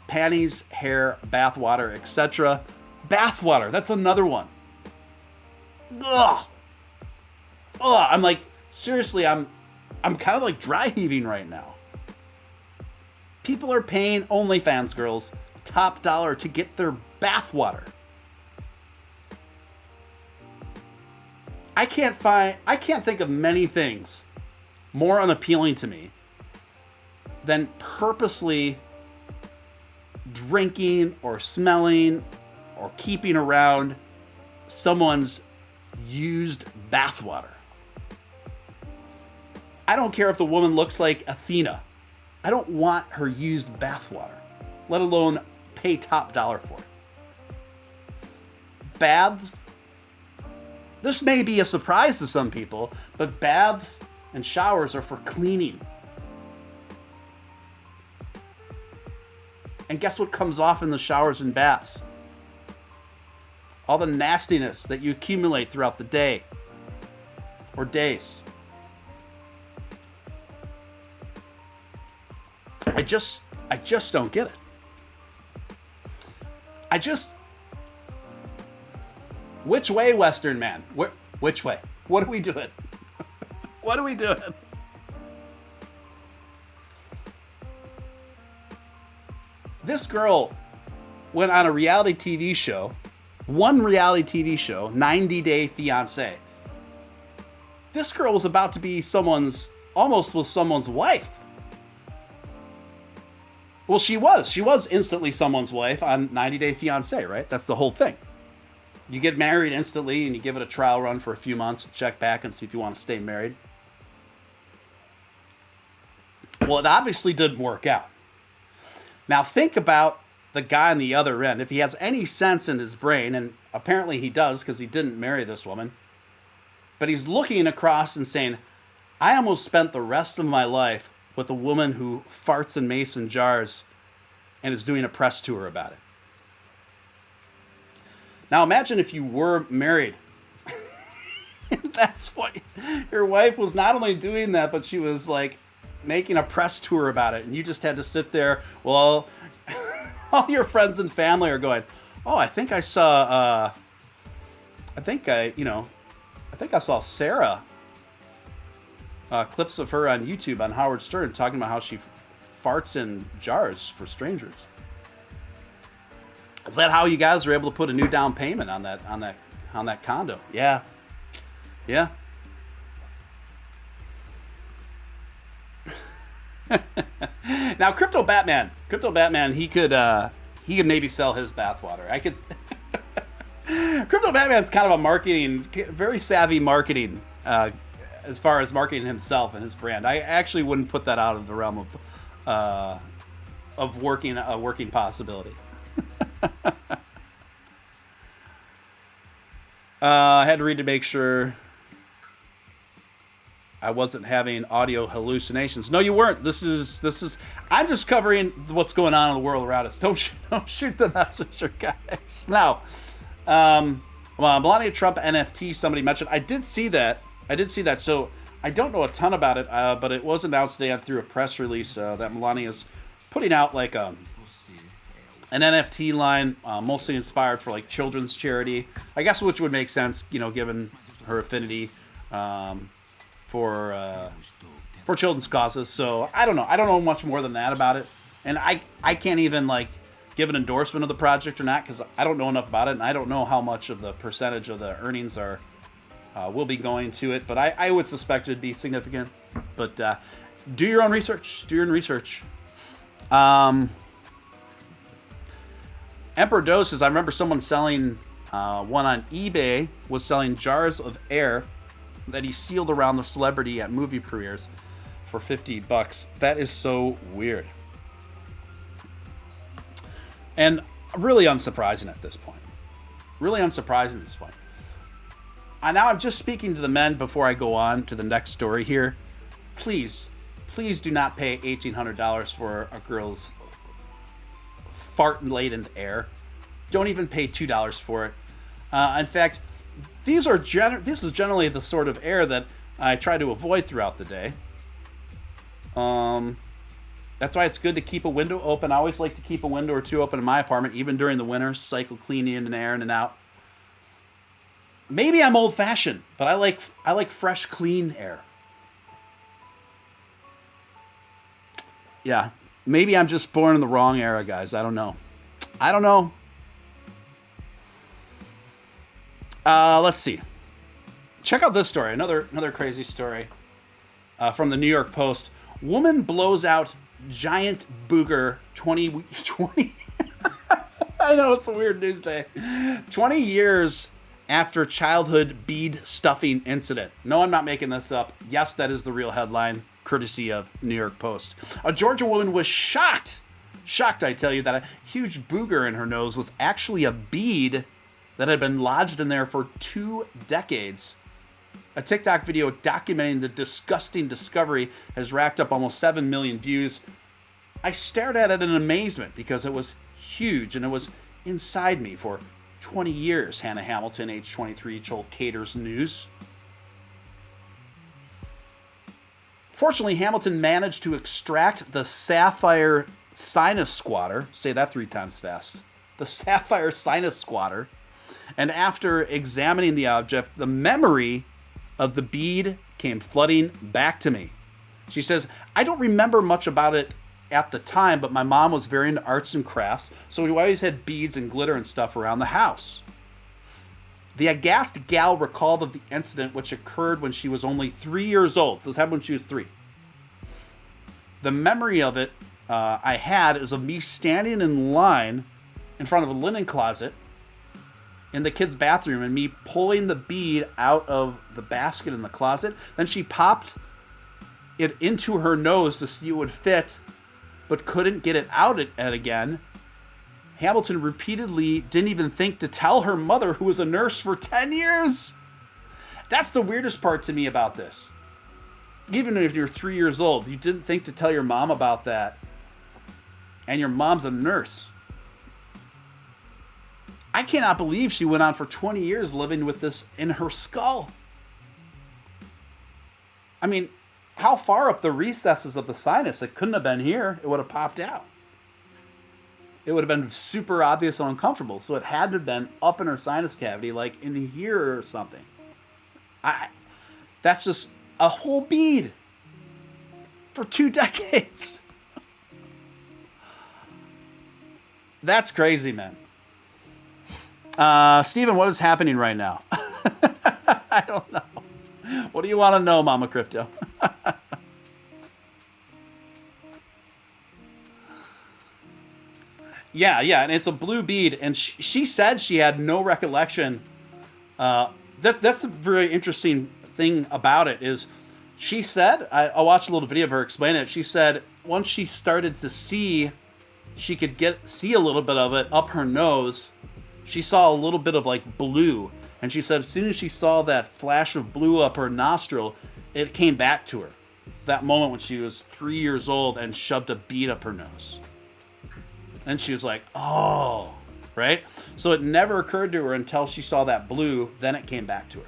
panties, hair, bathwater, etc. Bathwater, that's another one. Ugh. I'm like, seriously, I'm kind of like dry heaving right now. People are paying OnlyFans girls top dollar to get their bathwater. I can't think of many things more unappealing to me than purposely drinking or smelling or keeping around someone's used bathwater. I don't care if the woman looks like Athena. I don't want her used bathwater, let alone pay top dollar for it. Baths, this may be a surprise to some people, but baths and showers are for cleaning. And guess what comes off in the showers and baths? All the nastiness that you accumulate throughout the day or days. I just don't get it. Which way, Western man? Which way? What are we doing? What are we doing? This girl went on a reality TV show, one reality TV show, 90 Day Fiancé. This girl was about to be someone's wife. Well, she was instantly someone's wife on 90 Day Fiancé, right? That's the whole thing. You get married instantly and you give it a trial run for a few months, check back and see if you want to stay married. Well, it obviously didn't work out. Now think about the guy on the other end. If he has any sense in his brain, and apparently he does because he didn't marry this woman, but he's looking across and saying, I almost spent the rest of my life with a woman who farts in mason jars and is doing a press tour about it. Now imagine if you were married. That's what your wife was not only doing that, but she was like making a press tour about it, and you just had to sit there. Well, all your friends and family are going, "Oh, I think I saw. I think I saw Sarah. Clips of her on YouTube on Howard Stern talking about how she farts in jars for strangers." Is that how you guys were able to put a new down payment on that condo? Yeah. Now, Crypto Batman, he could maybe sell his bathwater. Crypto Batman's kind of a very savvy marketing, as far as marketing himself and his brand. I actually wouldn't put that out of the realm of a working possibility. I had to read to make sure I wasn't having audio hallucinations. No, you weren't. This is. I'm just covering what's going on in the world around us. Don't shoot the messenger, guys. Now, Melania Trump NFT. Somebody mentioned. I did see that. So I don't know a ton about it, but it was announced today through a press release that Melania's putting out like an NFT line, mostly inspired for like children's charity. I guess which would make sense, given her affinity for children's causes. So I don't know. I don't know much more than that about it, and I can't even like give an endorsement of the project or not because I don't know enough about it, and I don't know how much of the percentage of the earnings will be going to it. But I would suspect it'd be significant. But do your own research. Emperor Doge says, I remember someone selling one on eBay was selling jars of air that he sealed around the celebrity at movie premieres for $50. That is so weird. And really unsurprising at this point. And now I'm just speaking to the men before I go on to the next story here. Please do not pay $1,800 for a girl's fart laden air. Don't even pay $2 for it. In fact, this is generally the sort of air that I try to avoid throughout the day. That's why it's good to keep a window open. I always like to keep a window or two open in my apartment, even during the winter. Cycle clean in and air in and out. Maybe I'm old-fashioned, but I like fresh, clean air. Yeah, Maybe I'm just born in the wrong era, guys. I don't know. I don't know. Let's see. Check out this story. Another crazy story from the New York Post. Woman blows out giant booger 20. I know it's a weird news day. 20 years after childhood bead stuffing incident. No, I'm not making this up. Yes, that is the real headline, courtesy of New York Post. A Georgia woman was shocked, I tell you, that a huge booger in her nose was actually a bead that had been lodged in there for 2 decades. A TikTok video documenting the disgusting discovery has racked up almost 7 million views. I stared at it in amazement because it was huge and it was inside me for 20 years, Hannah Hamilton, age 23, told Cater's News. Fortunately, Hamilton managed to extract the sapphire sinus squatter. Say that 3 times fast. The sapphire sinus squatter. And after examining the object, the memory of the bead came flooding back to me. She says, I don't remember much about it at the time, but my mom was very into arts and crafts, so we always had beads and glitter and stuff around the house. The aghast gal recalled of the incident, which occurred when she was only 3 years old. So this happened when she was 3. The memory of it I had is of me standing in line in front of a linen closet in the kids' bathroom and me pulling the bead out of the basket in the closet. Then she popped it into her nose to see it would fit, but couldn't get it out again. Hamilton repeatedly didn't even think to tell her mother, who was a nurse for 10 years. That's the weirdest part to me about this. Even if you're 3 years old, you didn't think to tell your mom about that. And your mom's a nurse. I cannot believe she went on for 20 years living with this in her skull. I mean, how far up the recesses of the sinus? It couldn't have been here. It would have popped out. It would have been super obvious and uncomfortable. So it had to have been up in her sinus cavity, like in here or something. That's just a whole bead for 2 decades. That's crazy, man. Steven, what is happening right now? I don't know. What do you want to know, Mama Crypto? Yeah, and it's a blue bead, and she said she had no recollection. That's the very interesting thing about it is she said, I watched a little video of her explain it. She said once she started to see, she could see a little bit of it up her nose. She saw a little bit of like blue, and she said as soon as she saw that flash of blue up her nostril, it came back to her. That moment when she was 3 years old and shoved a bead up her nose. And she was like, oh, right? So it never occurred to her until she saw that blue, then it came back to her.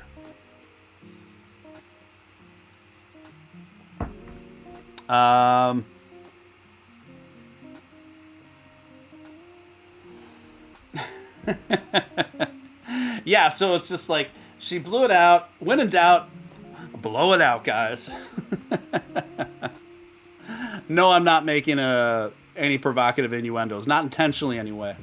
Yeah, so it's just like she blew it out. When in doubt, blow it out, guys. No, I'm not making any provocative innuendos. Not intentionally, anyway.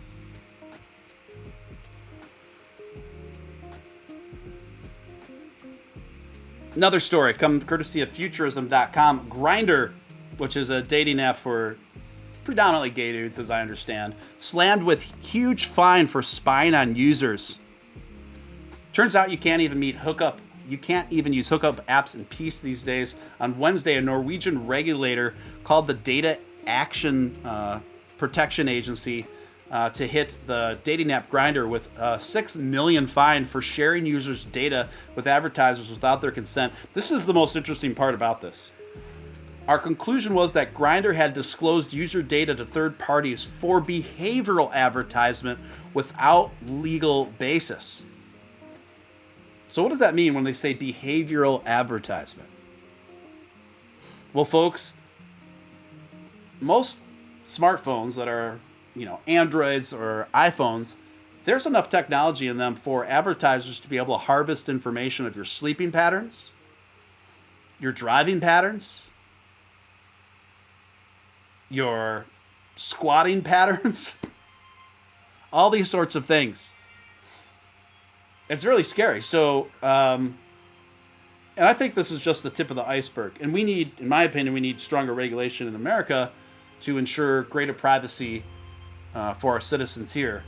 Another story, come courtesy of Futurism.com. Grindr, which is a dating app for predominantly gay dudes, as I understand, slammed with huge fine for spying on users. Turns out you can't even use hookup apps in peace these days. On Wednesday, a Norwegian regulator called the Data Action Protection Agency to hit the dating app Grindr with a 6 million fine for sharing users' data with advertisers without their consent. This is the most interesting part about this. Our conclusion was that Grindr had disclosed user data to third parties for behavioral advertisement without legal basis. So what does that mean when they say behavioral advertisement? Well, folks, most smartphones that are, Androids or iPhones, there's enough technology in them for advertisers to be able to harvest information of your sleeping patterns, your driving patterns, your squatting patterns, all these sorts of things. It's really scary. So, and I think this is just the tip of the iceberg. And we need, in my opinion, we need stronger regulation in America to ensure greater privacy for our citizens here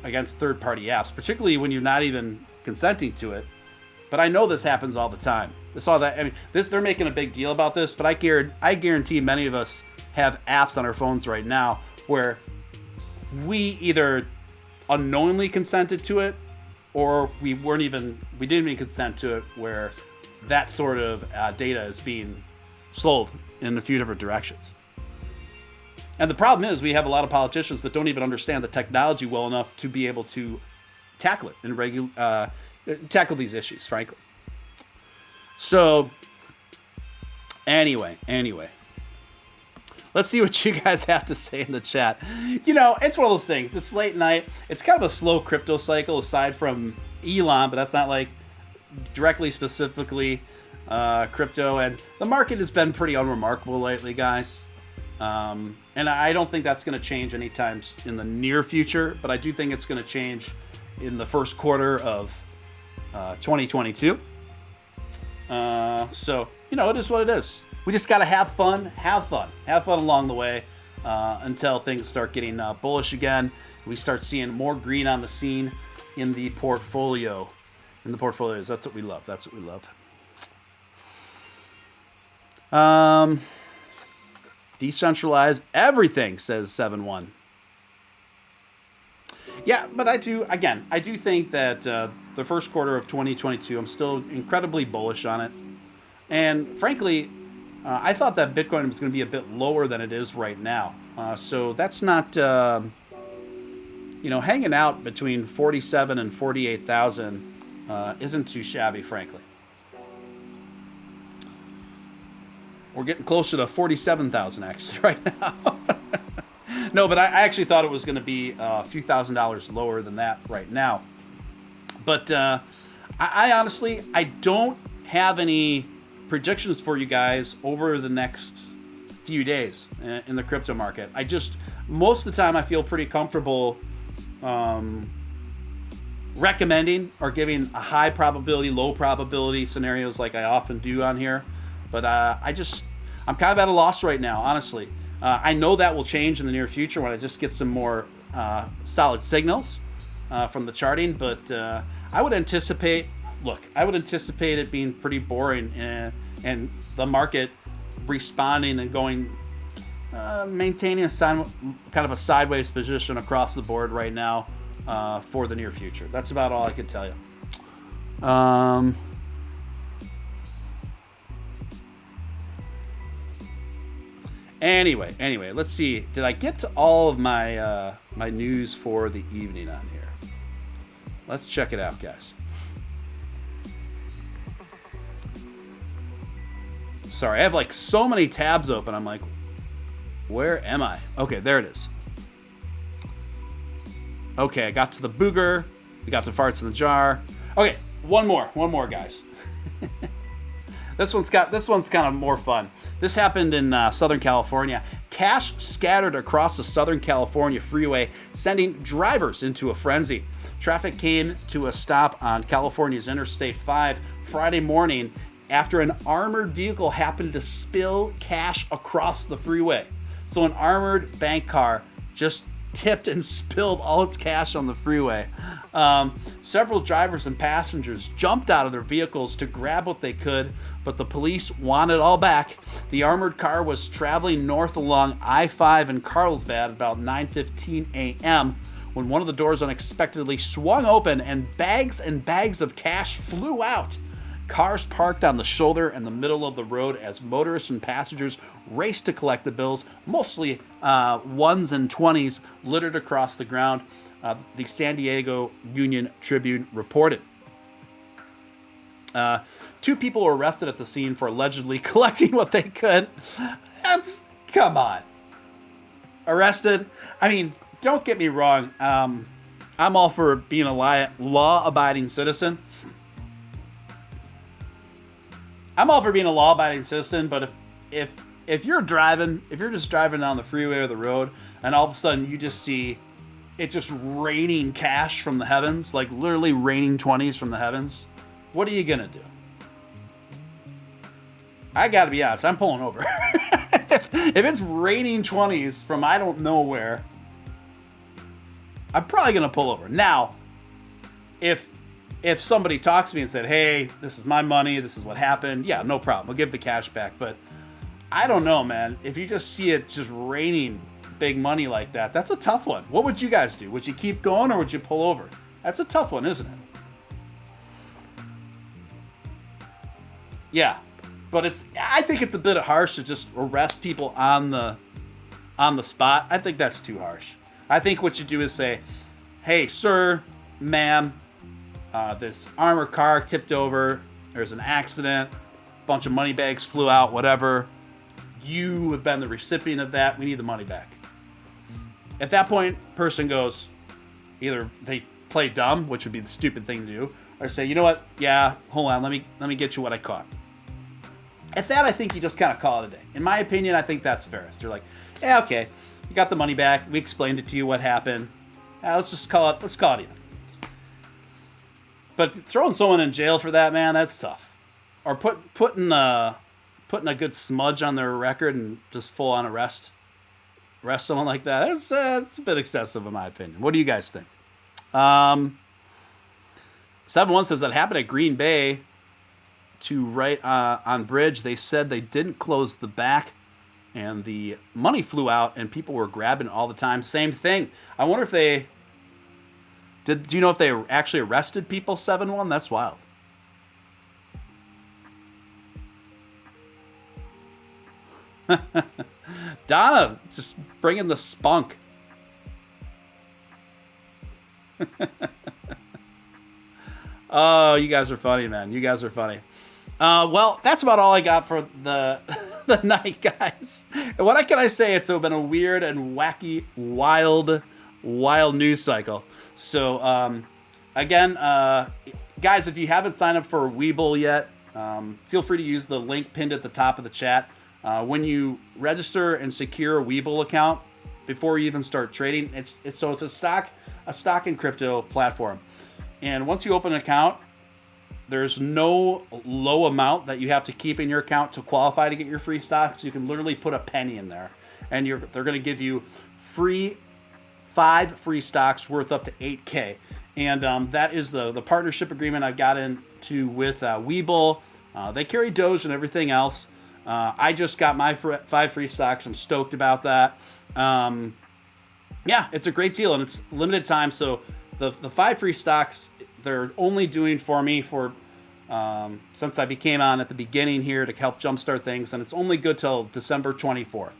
against third-party apps, particularly when you're not even consenting to it. But I know this happens all the time. They're making a big deal about this, but I guarantee many of us have apps on our phones right now where we either unknowingly consented to it, or we didn't even consent to it, where that sort of data is being sold in a few different directions. And the problem is we have a lot of politicians that don't even understand the technology well enough to be able to tackle it and tackle these issues, frankly. So, anyway. Let's see what you guys have to say in the chat. It's one of those things. It's late night. It's kind of a slow crypto cycle aside from Elon, but that's not like directly specifically crypto. And the market has been pretty unremarkable lately, guys. And I don't think that's going to change anytime in the near future, but I do think it's going to change in the first quarter of 2022. So, it is what it is. We just got to have fun along the way until things start getting bullish again. We start seeing more green on the scene in the portfolios. That's what we love. Decentralize everything, says 7-1. Yeah, but I do think that the first quarter of 2022, I'm still incredibly bullish on it. And frankly, I thought that Bitcoin was going to be a bit lower than it is right now. So that's not, hanging out between 47 and 48,000 isn't too shabby, frankly. We're getting closer to 47,000 actually right now. No, but I actually thought it was going to be a few $1,000s lower than that right now. But I honestly, I don't have any predictions for you guys over the next few days in the crypto market. Most of the time I feel pretty comfortable recommending or giving a high probability, low probability scenarios like I often do on here. But I'm kind of at a loss right now, honestly. I know that will change in the near future when I just get some more solid signals from the charting. But I would anticipate it being pretty boring and the market responding and going, maintaining kind of a sideways position across the board right now for the near future. That's about all I can tell you. Anyway, let's see. Did I get to all of my my news for the evening on here? Let's check it out, guys. Sorry, I have like so many tabs open. I'm like, where am I? Okay, there it is. Okay, I got to the booger. We got to farts in the jar. Okay, one more, guys. This one's kind of more fun. This happened in Southern California. Cash scattered across the Southern California freeway, sending drivers into a frenzy. Traffic came to a stop on California's Interstate 5 Friday morning after an armored vehicle happened to spill cash across the freeway. So an armored bank car just tipped and spilled all its cash on the freeway. Several drivers and passengers jumped out of their vehicles to grab what they could, but the police want it all back. The armored car was traveling north along I-5 in Carlsbad about 9:15 a.m. when one of the doors unexpectedly swung open and bags of cash flew out. Cars parked on the shoulder and the middle of the road as motorists and passengers raced to collect the bills, mostly ones and 20s littered across the ground, the San Diego Union Tribune reported. 2 people were arrested at the scene for allegedly collecting what they could. Come on. Arrested? I mean, don't get me wrong. I'm all for being a law-abiding citizen. I'm all for being a law-abiding citizen, but if if you're just driving down the freeway or the road, and all of a sudden you just see it just raining cash from the heavens, like literally raining 20s from the heavens, what are you gonna do? I gotta be honest, I'm pulling over. If it's raining 20s from I don't know where, I'm probably gonna pull over. Now, if somebody talks to me and said, hey, this is my money, this is what happened, yeah, no problem, I'll give the cash back. But I don't know, man. If you just see it just raining big money like that, that's a tough one. What would you guys do? Would you keep going or would you pull over? That's a tough one, isn't it? Yeah. But I think it's a bit harsh to just arrest people on the spot. I think that's too harsh. I think what you do is say, hey, sir, ma'am, this armored car tipped over. There's an accident. A bunch of money bags flew out, whatever. You have been the recipient of that. We need the money back. At that point, person goes, either they play dumb, which would be the stupid thing to do, or say, you know what? Yeah, hold on. Let me get you what I caught. At that, I think you just kind of call it a day. In my opinion, I think that's fairest. You're like, yeah, okay, you got the money back. We explained it to you what happened. Let's call it even. But throwing someone in jail for that, man, that's tough. Or putting a good smudge on their record and just full on arrest someone like that. It's a bit excessive in my opinion. What do you guys think? 7-1 says that happened at Green Bay. To right on bridge, they said they didn't close the back and the money flew out and people were grabbing all the time. Same thing. I wonder if they do you know if they actually arrested people? 7-1? That's wild. Donna just bringing the spunk. Oh, you guys are funny, man. You guys are funny. Well, that's about all I got for the night, guys. And what can I say? It's been a weird and wacky, wild news cycle. So, again, guys, if you haven't signed up for Webull yet, feel free to use the link pinned at the top of the chat. When you register and secure a Webull account before you even start trading, it's a stock and crypto platform. And once you open an account, there's no low amount that you have to keep in your account to qualify to get your free stocks. You can literally put a penny in there, and they're going to give you 5 free stocks worth up to 8K. And that is the partnership agreement I've got into with Webull. They carry Doge and everything else. I just got my 5 free stocks. I'm stoked about that. Yeah, it's a great deal, and it's limited time. So the 5 free stocks, they're only doing for me for since I became on at the beginning here to help jumpstart things, and it's only good till December 24th,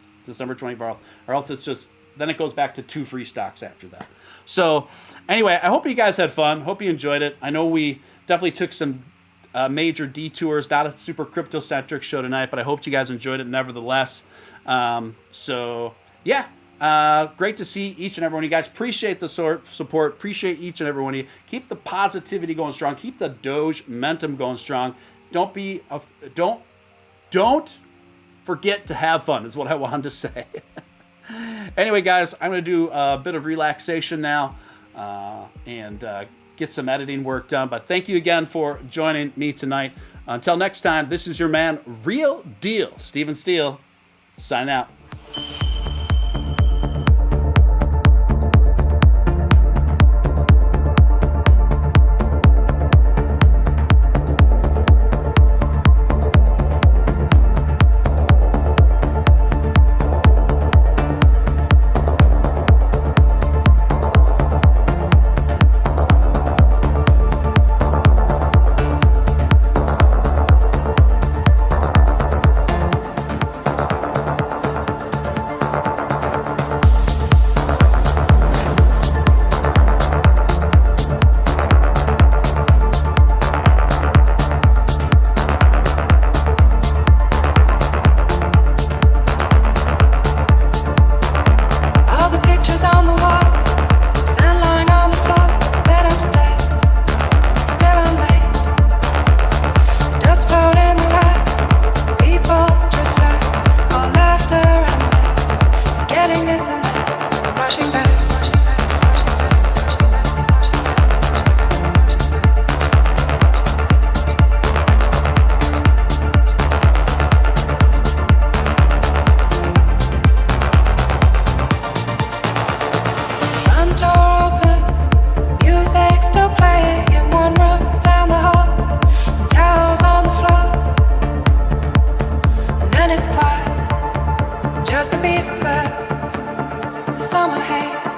or else it's just, then it goes back to 2 free stocks after that. So anyway, I hope you guys had fun. Hope you enjoyed it. I know we definitely took some major detours, not a super crypto-centric show tonight, but I hope you guys enjoyed it nevertheless. So yeah. Great to see each and every one of you guys. Appreciate the support. Appreciate each and every one of you. Keep the positivity going strong. Keep the Doge momentum going strong. Don't forget to have fun is what I wanted to say. Anyway, guys, I'm going to do a bit of relaxation now and get some editing work done. But thank you again for joining me tonight. Until next time, this is your man, Real Deal, Steven Steele, signing out. door open, music still playing in one room down the hall, towels on the floor, and then it's quiet, just the bees and birds, the summer haze.